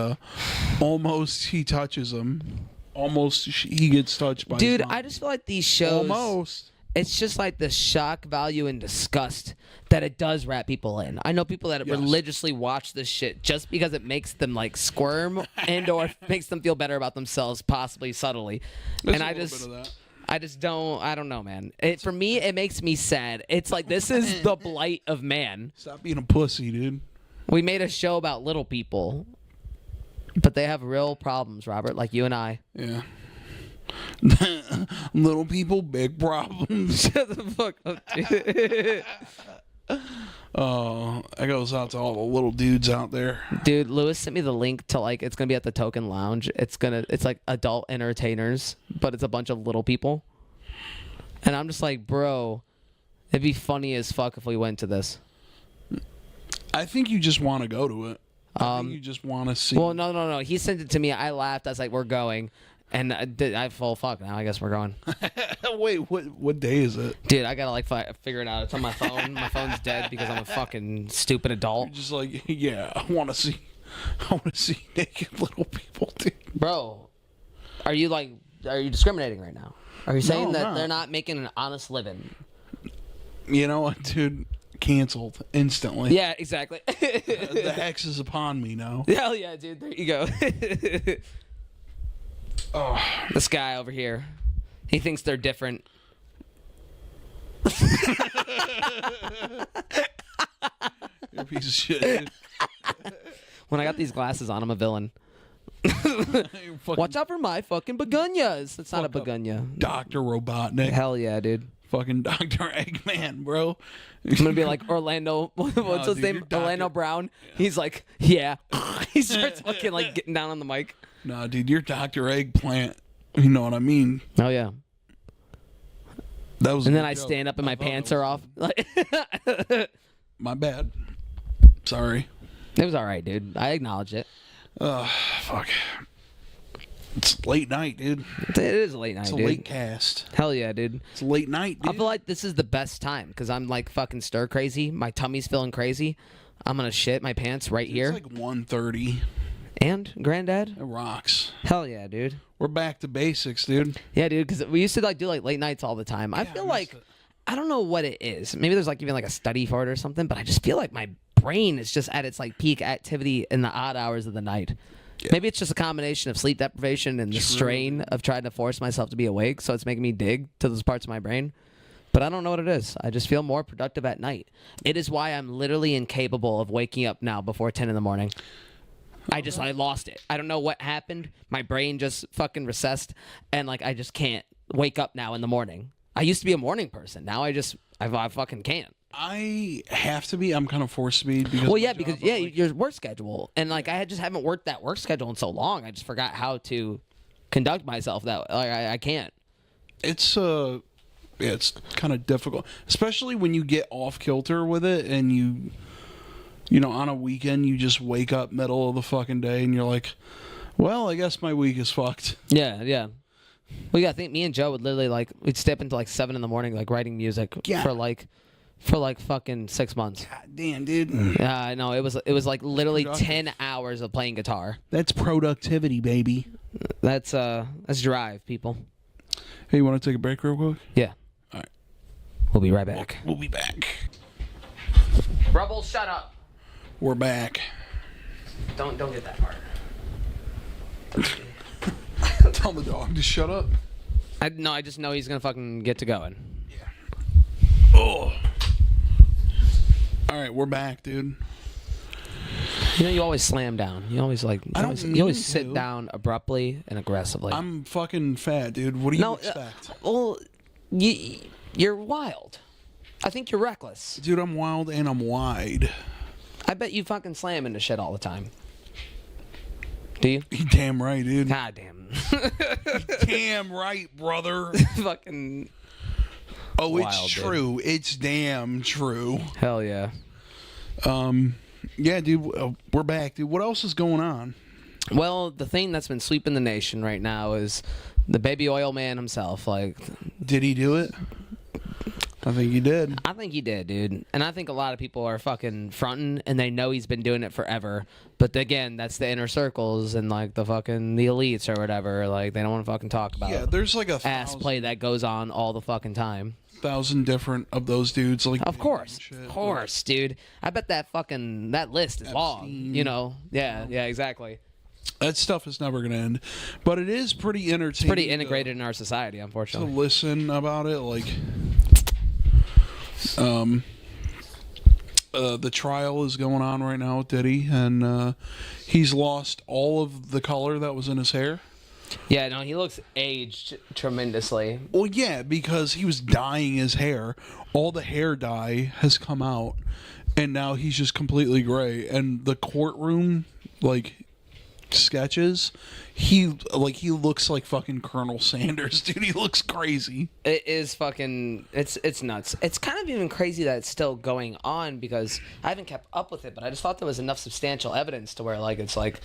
almost he touches him, almost he gets touched by. Dude, his mom. I just feel like these shows. Almost. It's just like the shock value and disgust that it does wrap people in. I know people that religiously watch this shit just because it makes them like squirm and or makes them feel better about themselves, possibly subtly. There's and I don't know, man. For me, it makes me sad. It's like this is the blight of man. Stop being a pussy, dude. We made a show about little people, but they have real problems, Robert, like you and I. Yeah. Little people, big problems. Shut the fuck up, dude. Oh, that goes out to all the little dudes out there. Dude, Lewis sent me the link to it's gonna be at the Token Lounge. It's like adult entertainers, but it's a bunch of little people. And I'm just like, bro, it'd be funny as fuck if we went to this. I think you just want to go to it. I think you just want to see. Well, no. He sent it to me. I laughed. I was like, we're going. And I fuck now. I guess we're going. Wait, what day is it? Dude, I gotta figure it out. It's on my phone. My phone's dead because I'm a fucking stupid adult. You're just like, yeah, I want to see naked little people, dude. Bro, are you discriminating right now? Are you saying that they're not making an honest living? You know what, dude? Canceled instantly. Yeah, exactly. The hex is upon me now. Hell yeah, dude. There you go. Oh. This guy over here, he thinks they're different. You're a piece of shit, dude. When I got these glasses on, I'm a villain. Watch out for my fucking begonias. It's not a begonia. Dr. Robotnik. Hell yeah, dude. Fucking Dr. Eggman, bro. I'm gonna be like Orlando. What's his name? Orlando Brown. Yeah. He's like, yeah. He starts fucking like getting down on the mic. Nah, dude, you're Dr. Eggplant. You know what I mean? Oh yeah. That was. And then I stand up and my pants are off. My bad. Sorry. It was all right, dude. I acknowledge it. Fuck. It's late night, dude. It is a late night, dude. It's a late cast. Hell yeah, dude. It's late night, dude. I feel like this is the best time because I'm like fucking stir crazy. My tummy's feeling crazy. I'm gonna shit my pants right here. It's like 1:30. And Granddad? It rocks. Hell yeah, dude. We're back to basics, dude. Yeah, dude, because we used to do late nights all the time. I feel like I don't know what it is. Maybe there's even a study for it or something, but I just feel like my brain is just at its peak activity in the odd hours of the night. Yeah. Maybe it's just a combination of sleep deprivation and the strain of trying to force myself to be awake, so it's making me dig to those parts of my brain. But I don't know what it is. I just feel more productive at night. It is why I'm literally incapable of waking up now before 10 in the morning. I lost it. I don't know what happened. My brain just fucking recessed, and like I just can't wake up now in the morning. I used to be a morning person. Now I fucking can't. I have to be. I'm kind of forced to be because your work schedule, and like I just haven't worked that work schedule in so long. I just forgot how to conduct myself that like I can't. It's kind of difficult, especially when you get off kilter with it, and you know, on a weekend you just wake up middle of the fucking day and you're like, well, I guess my week is fucked. Yeah. Well, yeah, I think me and Joe would literally like we'd stay up until like 7 a.m. like writing music for like fucking 6 months. God damn, dude. Yeah, I know. It was like literally 10 hours of playing guitar. That's productivity, baby. That's drive, people. Hey, you want to take a break real quick? Yeah. All right. We'll be right back. We'll be back. Rubble, shut up. We're back. Don't get that part. Tell the dog to shut up. I just know he's gonna fucking get to going. Yeah. Oh. All right, we're back, dude. You know, you always slam down. You always you always sit down abruptly and aggressively. I'm fucking fat, dude. What do you expect? Well, you're wild. I think you're reckless. Dude, I'm wild and I'm wide. I bet you fucking slam into shit all the time. Do you? You damn right, dude. God damn. Damn right, brother. Fucking. Oh, wild, it's true. Dude. It's damn true. Hell yeah. Yeah, dude. We're back, dude. What else is going on? Well, the thing that's been sweeping the nation right now is the baby oil man himself. Like, did he do it? I think he did. I think he did, dude. And I think a lot of people are fucking fronting, and they know he's been doing it forever. But again, that's the inner circles and like the elites or whatever. Like, they don't want to fucking talk about. Yeah, there's like a ass play that goes on all the fucking time. 1,000 different of those dudes. Like, of course, dude. I bet that list is long. You know? Yeah, exactly. That stuff is never gonna end, but it is pretty entertaining. It's pretty integrated in our society, unfortunately. To listen about it, like. The trial is going on right now with Diddy, and he's lost all of the color that was in his hair. Yeah, no, he looks aged tremendously. Well, yeah, because he was dyeing his hair. All the hair dye has come out, and now he's just completely gray. And the courtroom, sketches, he looks like fucking Colonel Sanders, dude. He looks crazy. It is fucking it's nuts. It's kind of even crazy that it's still going on because I haven't kept up with it, but I just thought there was enough substantial evidence to where it's like,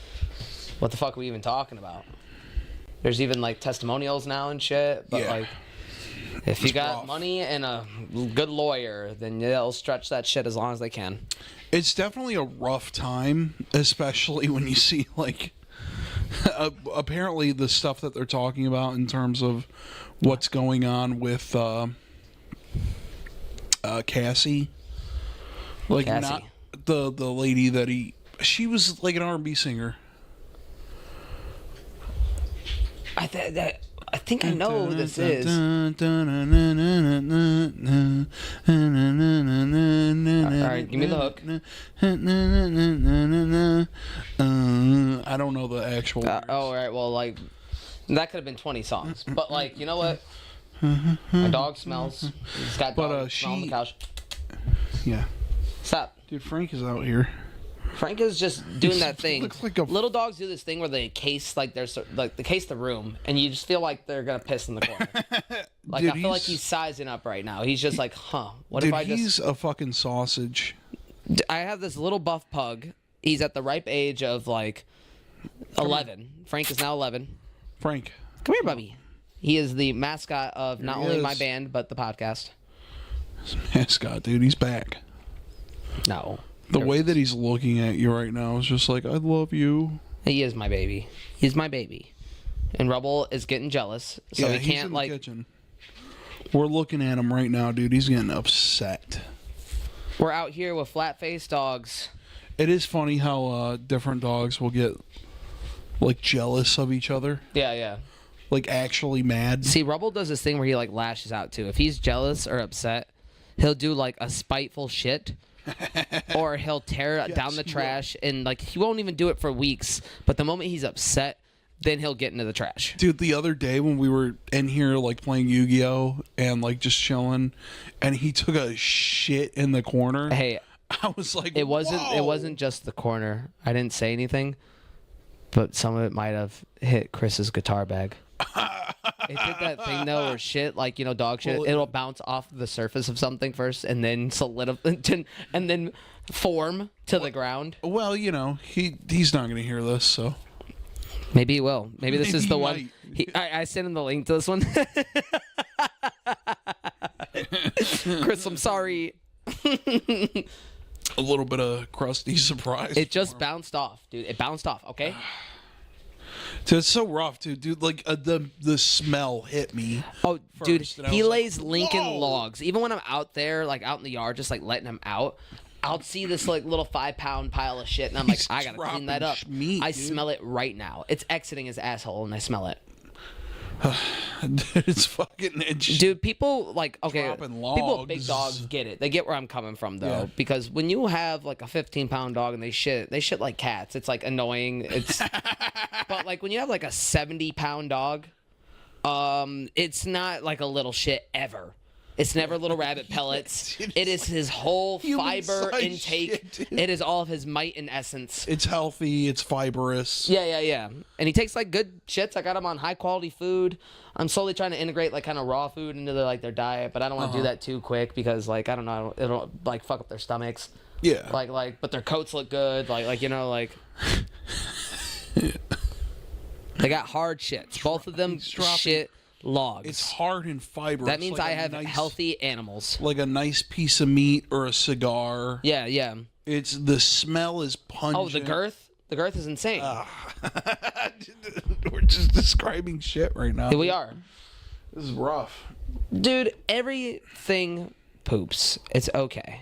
what the fuck are we even talking about? There's even testimonials now and shit, but yeah. If you got money and a good lawyer, then they'll stretch that shit as long as they can. It's definitely a rough time, especially when you see apparently the stuff that they're talking about in terms of what's going on with Cassie. Cassie. Not the lady that she was like an R&B singer. I think I know who this is. All right, give me the hook. I don't know the actual words. All right, well, that could have been 20 songs. But, you know what? My dog smells. He's got dog smell on the couch. Yeah. Stop. Dude, Frank is out here. Frank is just doing that thing. Like little dogs do this thing where they case they case the room, and you just feel like they're gonna piss in the corner. Dude, I feel like he's sizing up right now. He's just like, what if I just? He's a fucking sausage. I have this little buff pug. He's at the ripe age of 11. Frank is now 11. Frank, come here, Bubby. He is the mascot of not only my band but the podcast. Mascot, dude. He's back. No. The way that he's looking at you right now is just like, I love you. He is my baby. He's my baby. And Rubble is getting jealous, so he can't he's in the kitchen. We're looking at him right now, dude. He's getting upset. We're out here with flat-faced dogs. It is funny how different dogs will get jealous of each other. Yeah. Actually mad. See, Rubble does this thing where he lashes out too. If he's jealous or upset, he'll do a spiteful shit or he'll tear down the trash, and like he won't even do it for weeks. But the moment he's upset, then he'll get into the trash. Dude, the other day when we were in here like playing Yu-Gi-Oh and like just chilling, and he took a shit in the corner. Hey, I was like, it wasn't Whoa. just the corner. I didn't say anything, but some of it might have hit Chris's guitar bag. It did that thing though, where shit, like, you know, dog shit, Well, it'll bounce off the surface of something first, and then solidify, and then form to the ground. Well, you know, he's not gonna hear this, so Maybe he will. Maybe this is He the one. might. I sent him the link to this one. Chris, I'm sorry. a little bit of crusty surprise. It just bounced off, dude. It bounced off. Okay. Dude, it's so rough, dude. Like the smell hit me. Oh, dude, First, and I he was lays like, Lincoln "Whoa." logs. Even when I'm out there, like out in the yard, just like letting him out, I'll see this like little 5-pound pile of shit, and I'm like, He's I gotta clean that up. dropping meat, I dude. smell it right now. It's exiting his asshole, and I smell it. It's fucking. Dude, people like okay. Dropping People with big logs. dogs get it. They get where I'm coming from though, Yeah. because when you have like a 15-pound dog and they shit like cats. It's like annoying. It's but like when you have like a 70-pound dog, it's not like a little shit ever. It's never little rabbit pellets. It is his whole fiber Human-sized intake. shit, dude. It is all of his might and essence. It's healthy. It's fibrous. Yeah. And he takes like good shits. I got him on high quality food. I'm slowly trying to integrate like kind of raw food into their diet, but I don't want to do that too quick because like I don't know, it'll like fuck up their stomachs. Yeah. Like but their coats look good. Like you know like. They got hard shits. Both of them shit logs. It's hard and fibrous. That means like I a have nice, healthy animals. like a nice piece of meat or a cigar. Yeah. It's the smell is pungent. Oh, the girth? The girth is insane. We're just describing shit right now. Here we are. This is rough. Dude, everything poops. It's okay.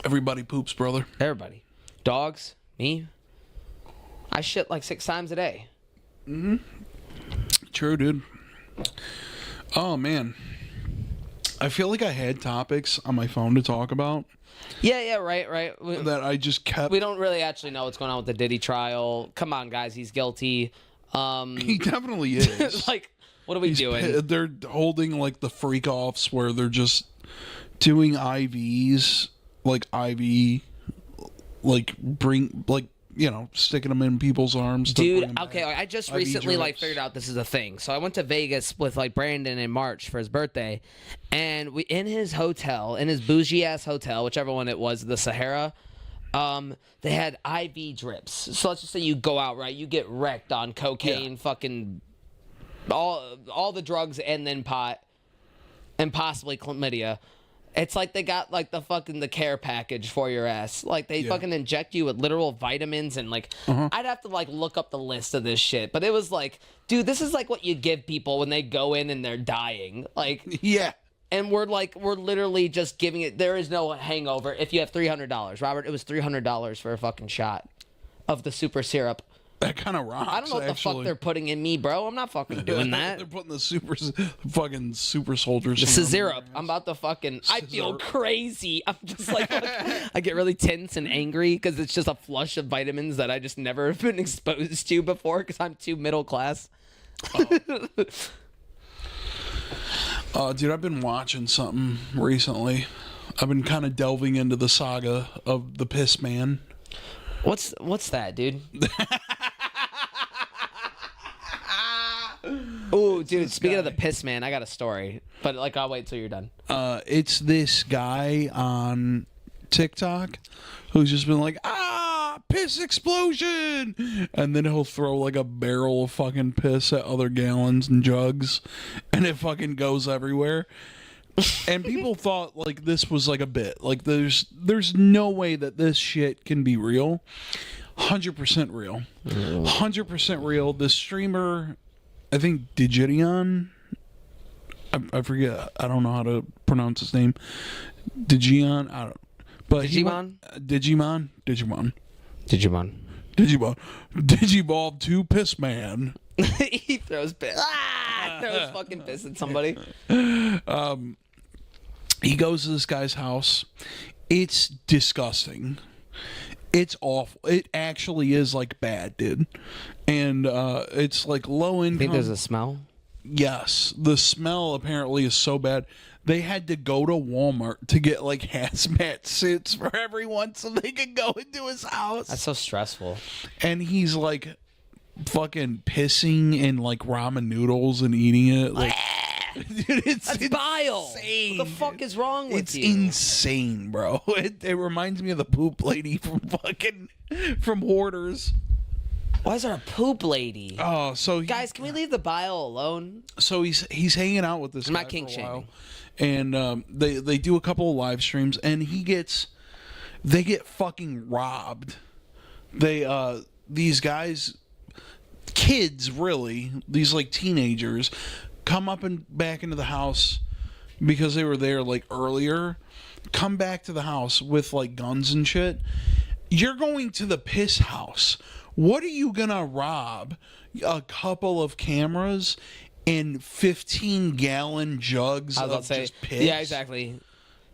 Everybody poops, brother. Everybody. Dogs, me. I shit like 6 times a day. True, dude. Oh man, I feel like I had topics on my phone to talk about Yeah, right. that I just kept. We don't really actually know what's going on with the Diddy trial. Come on, guys, he's guilty. He definitely is. Like, what are we doing? They're holding like the freak offs where they're just doing IVs, like IV, like sticking them in people's arms. to bring Dude, them okay, back. I just IV recently like drips. figured out this is a thing. So I went to Vegas with like Brandon in March for his birthday, and we in his hotel, in his bougie ass hotel, whichever one it was, the Sahara. They had IV drips. So let's just say you go out, right? You get wrecked on cocaine, fucking all the drugs, and then pot, and possibly chlamydia. It's like they got like the care package for your ass. Like they fucking inject you with literal vitamins and like I'd have to like look up the list of this shit. But it was like, dude, this is like what you give people when they go in and they're dying. Like Yeah. and we're literally just giving it. There is no hangover if you have $300. Robert, it was $300 for a fucking shot of the super syrup. That kind of rocks. I don't know what the fuck they're putting in me, bro. I'm not fucking doing that. They're putting the fucking super soldiers. This is syrup. I'm about to fucking. I feel Syrup. crazy. I'm just like I get really tense and angry because it's just a flush of vitamins that I just never have been exposed to before because I'm too middle class. Dude, I've been watching something recently. I've been kind of delving into the saga of the Piss Man. What's that, dude? Oh, dude. Speaking of the piss man, I got a story, but like I'll wait till you're done. It's this guy on TikTok who's just been like, piss explosion, and then he'll throw like a barrel of fucking piss at other gallons and jugs, and it fucking goes everywhere. And people thought like this was like a bit. Like there's no way that this shit can be real. 100% real. 100% real. The streamer, I think Digidion, I forget. I don't know how to pronounce his name. Digion. I don't. But Digimon? Digimon. Digivolve to Piss Man. He throws piss. Throws fucking piss at somebody. He goes to this guy's house It's disgusting. It's awful. It actually is like bad, dude. And it's like low income. Think there's a smell? Yes, the smell apparently is so bad. They had to go to Walmart to get like hazmat suits for everyone so they could go into his house. That's so stressful. And he's like fucking pissing in like ramen noodles and eating it. Like, dude, That's vile. Insane. What the fuck is wrong with it's you? It's insane, bro. It reminds me of the poop lady from Hoarders. Why is there a poop lady? Oh, so guys, can we leave the bile alone? So he's hanging out with this. I'm guy not kink for a while, shaming. and they do a couple of live streams, and they get fucking robbed. These guys, kids really, these like teenagers, come up and back into the house because they were there like earlier. Come back to the house with like guns and shit. You're going to the piss house. What are you gonna rob? A couple of cameras and 15-gallon jugs of just piss? Yeah, exactly.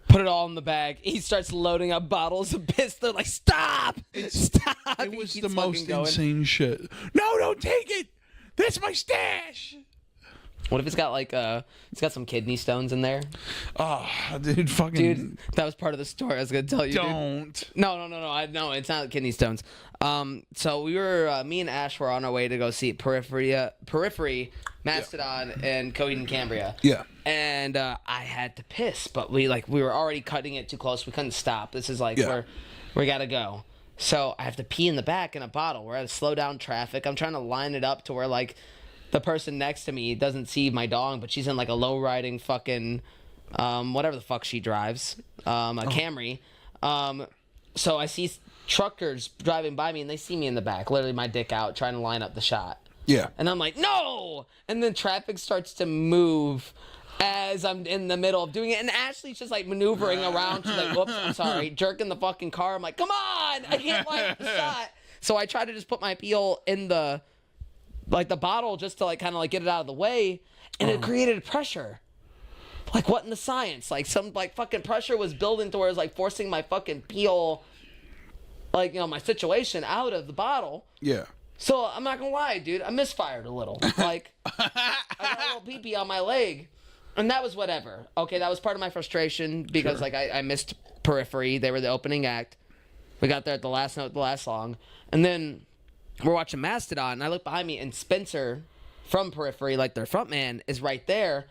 Put it all in the bag. He starts loading up bottles of piss. They're like, stop! Stop! It was the most insane shit. No, don't take it! That's my stash! What if it's got like it's got some kidney stones in there? Oh, dude, fucking... Dude, that was part of the story I was gonna tell you. Don't. Dude. No, it's not kidney stones. So we were, me and Ash were on our way to go see Periphery, Mastodon, and Coheed and Cambria. Yeah. And I had to piss, but we were already cutting it too close. We couldn't stop. This is like where we gotta go. So I have to pee in the back in a bottle. We're at a slow down traffic. I'm trying to line it up to where like the person next to me doesn't see my dog, but she's in like a low riding fucking whatever the fuck she drives, Camry. So I see truckers driving by me and they see me in the back, literally my dick out, trying to line up the shot. Yeah. And I'm like, no! And then traffic starts to move as I'm in the middle of doing it. And Ashley's just like maneuvering around. She's like, whoops, I'm sorry. Jerking the fucking car. I'm like, come on! I can't line up the shot. So I try to just put my peel in the bottle just to like kind of like get it out of the way. And it created pressure. Like, what in the science? Like, some like fucking pressure was building to where it was like forcing my fucking peel, like, you know, my situation out of the bottle. Yeah. So I'm not gonna lie, dude, I misfired a little. Like, I got a little pee-pee on my leg, and that was whatever. Okay, that was part of my frustration because like I missed Periphery. They were the opening act. We got there at the last note, the last song, and then we're watching Mastodon, and I look behind me, and Spencer from Periphery, like their frontman, is right there.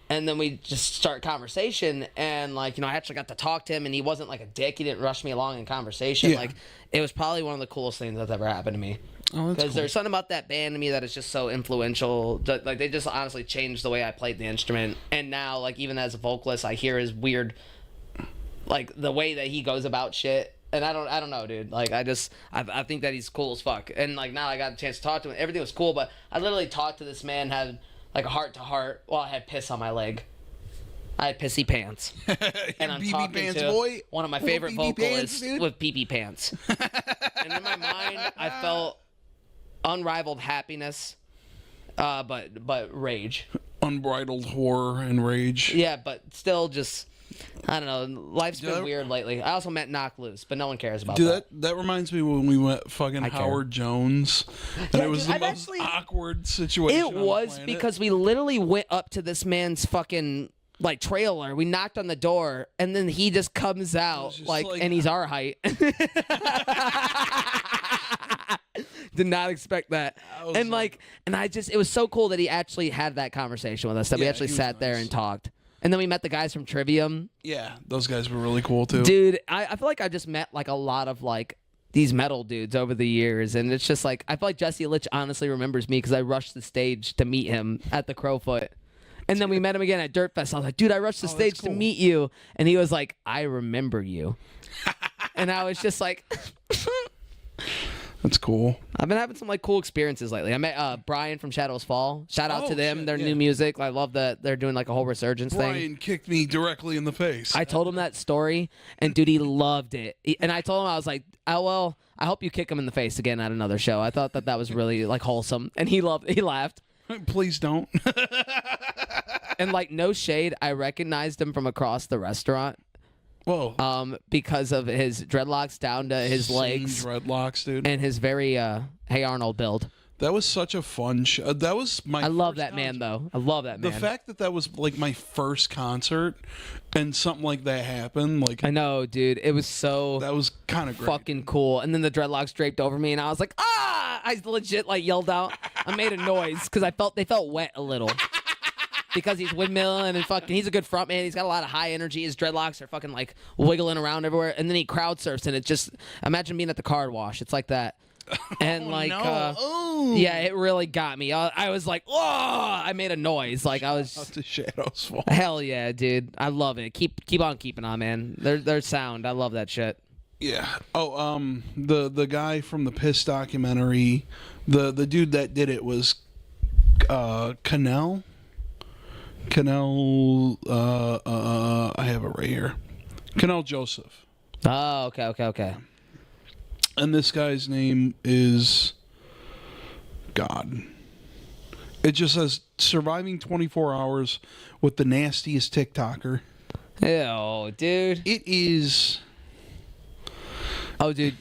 And then we just start conversation, and like, you know, I actually got to talk to him, and he wasn't like a dick. He didn't rush me along in conversation. Yeah. Like, it was probably one of the coolest things that's ever happened to me. Oh, that's Because cool. there's something about that band to me that is just so influential. Like, they just honestly changed the way I played the instrument. And now, like, even as a vocalist, I hear his weird, like, the way that he goes about shit. And I don't know, dude. Like, I think that he's cool as fuck. And like, now I got a chance to talk to him. Everything was cool, but I literally talked to this man, had like a heart to heart while I had piss on my leg. I had pissy pants. And I'm BB talking pants, to boy. one of my Little favorite BB vocalists pants, with pee-pee pants. And in my mind, I felt unrivaled happiness, but rage. Unbridled horror and rage. Yeah, but still just, I don't know. Life's been weird lately. I also met Knock Loose, but no one cares about that. That reminds me when we met fucking Howard Jones, and Yeah, it was dude, the most awkward situation. It on the was planet. because we literally went up to this man's fucking like trailer. We knocked on the door, and then he just comes out just like, like- and he's our height. Did not expect that. And like, and it was so cool that he actually had that conversation with us. That we Yeah, actually he was sat there nice. and talked. And then we met the guys from Trivium. Yeah, those guys were really cool too. Dude, I feel like I just met like a lot of like these metal dudes over the years, and it's just like I feel like Jesse Litch honestly remembers me because I rushed the stage to meet him at the Crowfoot. And then we met him again at Dirt Fest. I was like, dude, I rushed the stage to cool. meet you. And he was like, I remember you. And I was just like, That's cool. I've been having some like cool experiences lately. I met Brian from Shadows Fall. Shout out Oh, to them. shit, Their yeah. new music. I love that they're doing like a whole resurgence thing. Brian kicked me directly in the face. I told him that story, and dude, he loved it. And I told him, I was like, oh, well, I hope you kick him in the face again at another show. I thought that was really like wholesome. And he laughed. Please don't. And like, no shade, I recognized him from across the restaurant. Whoa. Because of his dreadlocks down to his legs. Dreadlocks, dude. And his very Hey Arnold build. That was such a fun show. That was my. I love that concert. man, though. I love that man. The fact that that was like my first concert, and something like that happened, like I know, dude. It was so. That was kind of great. Fucking cool. And then the dreadlocks draped over me, and I was like, ah! I legit like yelled out. I made a noise because they felt wet a little. Because he's windmilling and fucking, he's a good front man. He's got a lot of high energy. His dreadlocks are fucking like wiggling around everywhere. And then he crowd surfs, and it just, imagine being at the car wash. It's like that. And yeah, it really got me. I was like, oh, I made a noise. Like I was. The shadows fall. Hell yeah, dude. I love it. Keep on keeping on, man. Their sound. I love that shit. Yeah. Oh, the guy from the Piss documentary, the dude that did it was, Cannell, I have it right here. Cannell Joseph. Oh, okay. And this guy's name is God. It just says surviving 24 hours with the nastiest TikToker. Ew, dude. It is. Oh, dude.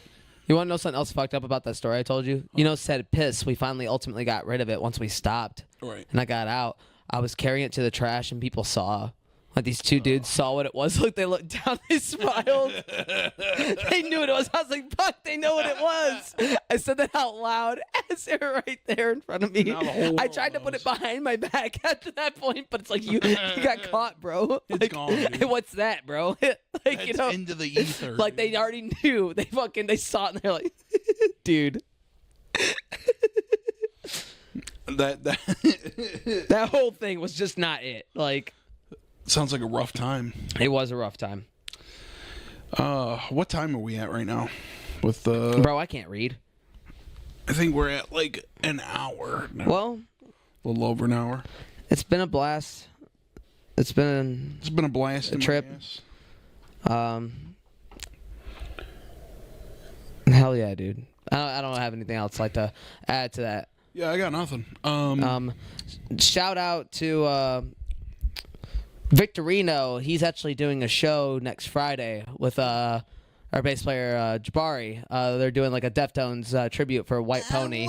You want to know something else fucked up about that story I told you? You know, said piss. We finally ultimately got rid of it once we stopped. Right. And I got out. I was carrying it to the trash, and people saw. Like, these two dudes saw what it was. Like, they looked down, they smiled. They knew what it was. I was like, fuck, they know what it was. I said that out loud as they were right there in front of me. I tried to put it behind my back after that point, but it's like, you got caught, bro. It's like, gone, dude. What's that, bro? Like, That's you know, into the ether. like, they already knew. They saw it, and they're like, dude. That whole thing was just not it. Like, sounds like a rough time. it was a rough time. What time are we at right now? With Bro, I can't read. I think we're at like an hour now. Well, a little over an hour. it's been a blast. It's been a blast. A in my trip. ass. Hell yeah, dude. I don't have anything else like to add to that. Yeah, I got nothing. Shout out to Victorino. He's actually doing a show next Friday with our bass player Jabari. They're doing like a Deftones tribute for White Pony.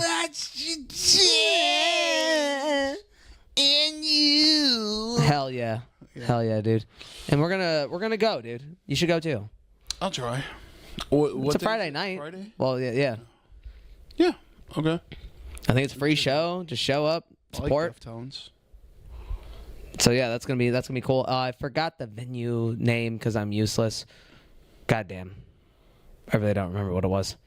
Hell yeah. Hell yeah, dude. And we're gonna go, dude. You should go too. I'll try. What It's a day Friday is it? night. Friday? Well, yeah. Yeah. Okay. I think it's a free show. Just show up, support. I like Deftones. So yeah, that's gonna be cool. I forgot the venue name because I'm useless. Goddamn, I really don't remember what it was.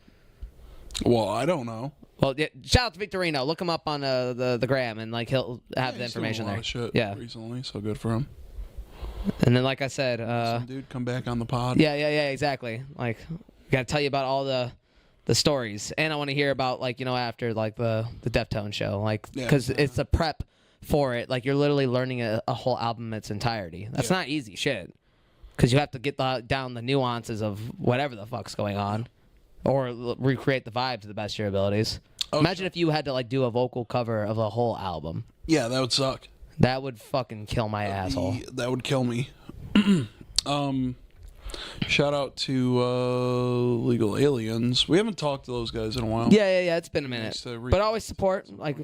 Well, I don't know. Well, yeah, shout out to Victorino. Look him up on the gram, and like he'll have the He's doing information a lot there. of shit Yeah, recently, so good for him. and then like I said, Some dude come back on the pod. yeah, exactly. Like, gotta tell you about all the stories, and I want to hear about like after like the Deftones show, like because it's a prep for it. Like you're literally learning a whole album in its entirety. That's not easy shit. Because you have to get down the nuances of whatever the fuck's going on, or recreate the vibe to the best of your abilities. Oh, imagine if you had to like do a vocal cover of a whole album. Yeah, that would suck. That would fucking kill my asshole. That would kill me. Shout out to Legal Aliens. We haven't talked to those guys in a while. Yeah. It's been a minute, Nice but always support. Like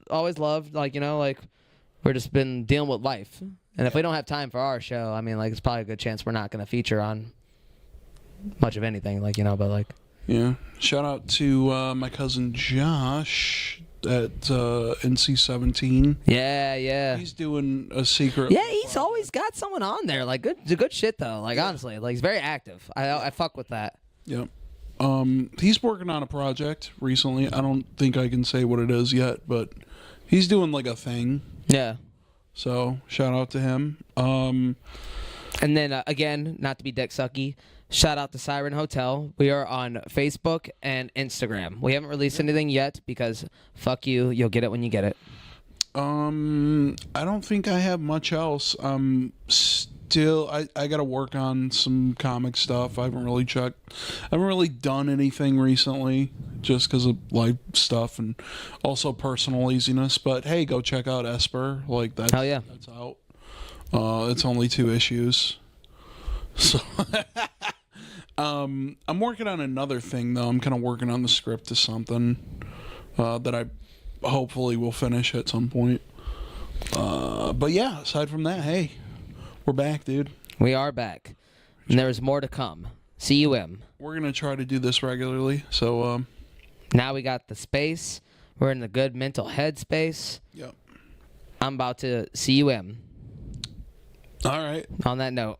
always loved. Like like we're just been dealing with life. And if we don't have time for our show, I mean, like, it's probably a good chance we're not going to feature on much of anything, like, but, like... Yeah. Shout out to my cousin Josh at NC-17. Yeah. He's doing a secret... Yeah, he's always got someone on there. Like, good shit, though. Like, honestly. Like, he's very active. I fuck with that. Yep. He's working on a project recently. I don't think I can say what it is yet, but he's doing, like, a thing. Yeah. So, shout out to him. And then, again, not to be dick sucky, shout out to Siren Hotel. We are on Facebook and Instagram. We haven't released anything yet because, fuck you, you'll get it when you get it. I don't think I have much else. Still, I got to work on some comic stuff. I haven't really done anything recently just because of life stuff and also personal laziness. But hey, go check out Esper. Like that's, hell yeah. That's out. It's only 2 issues. So, I'm working on another thing though. I'm kind of working on the script to something that I hopefully will finish at some point. But yeah, aside from that, hey, we're back, dude. We are back, and there's more to come. CUM. We're gonna try to do this regularly. So now we got the space. We're in the good mental headspace. Yep. I'm about to CUM. All right. On that note.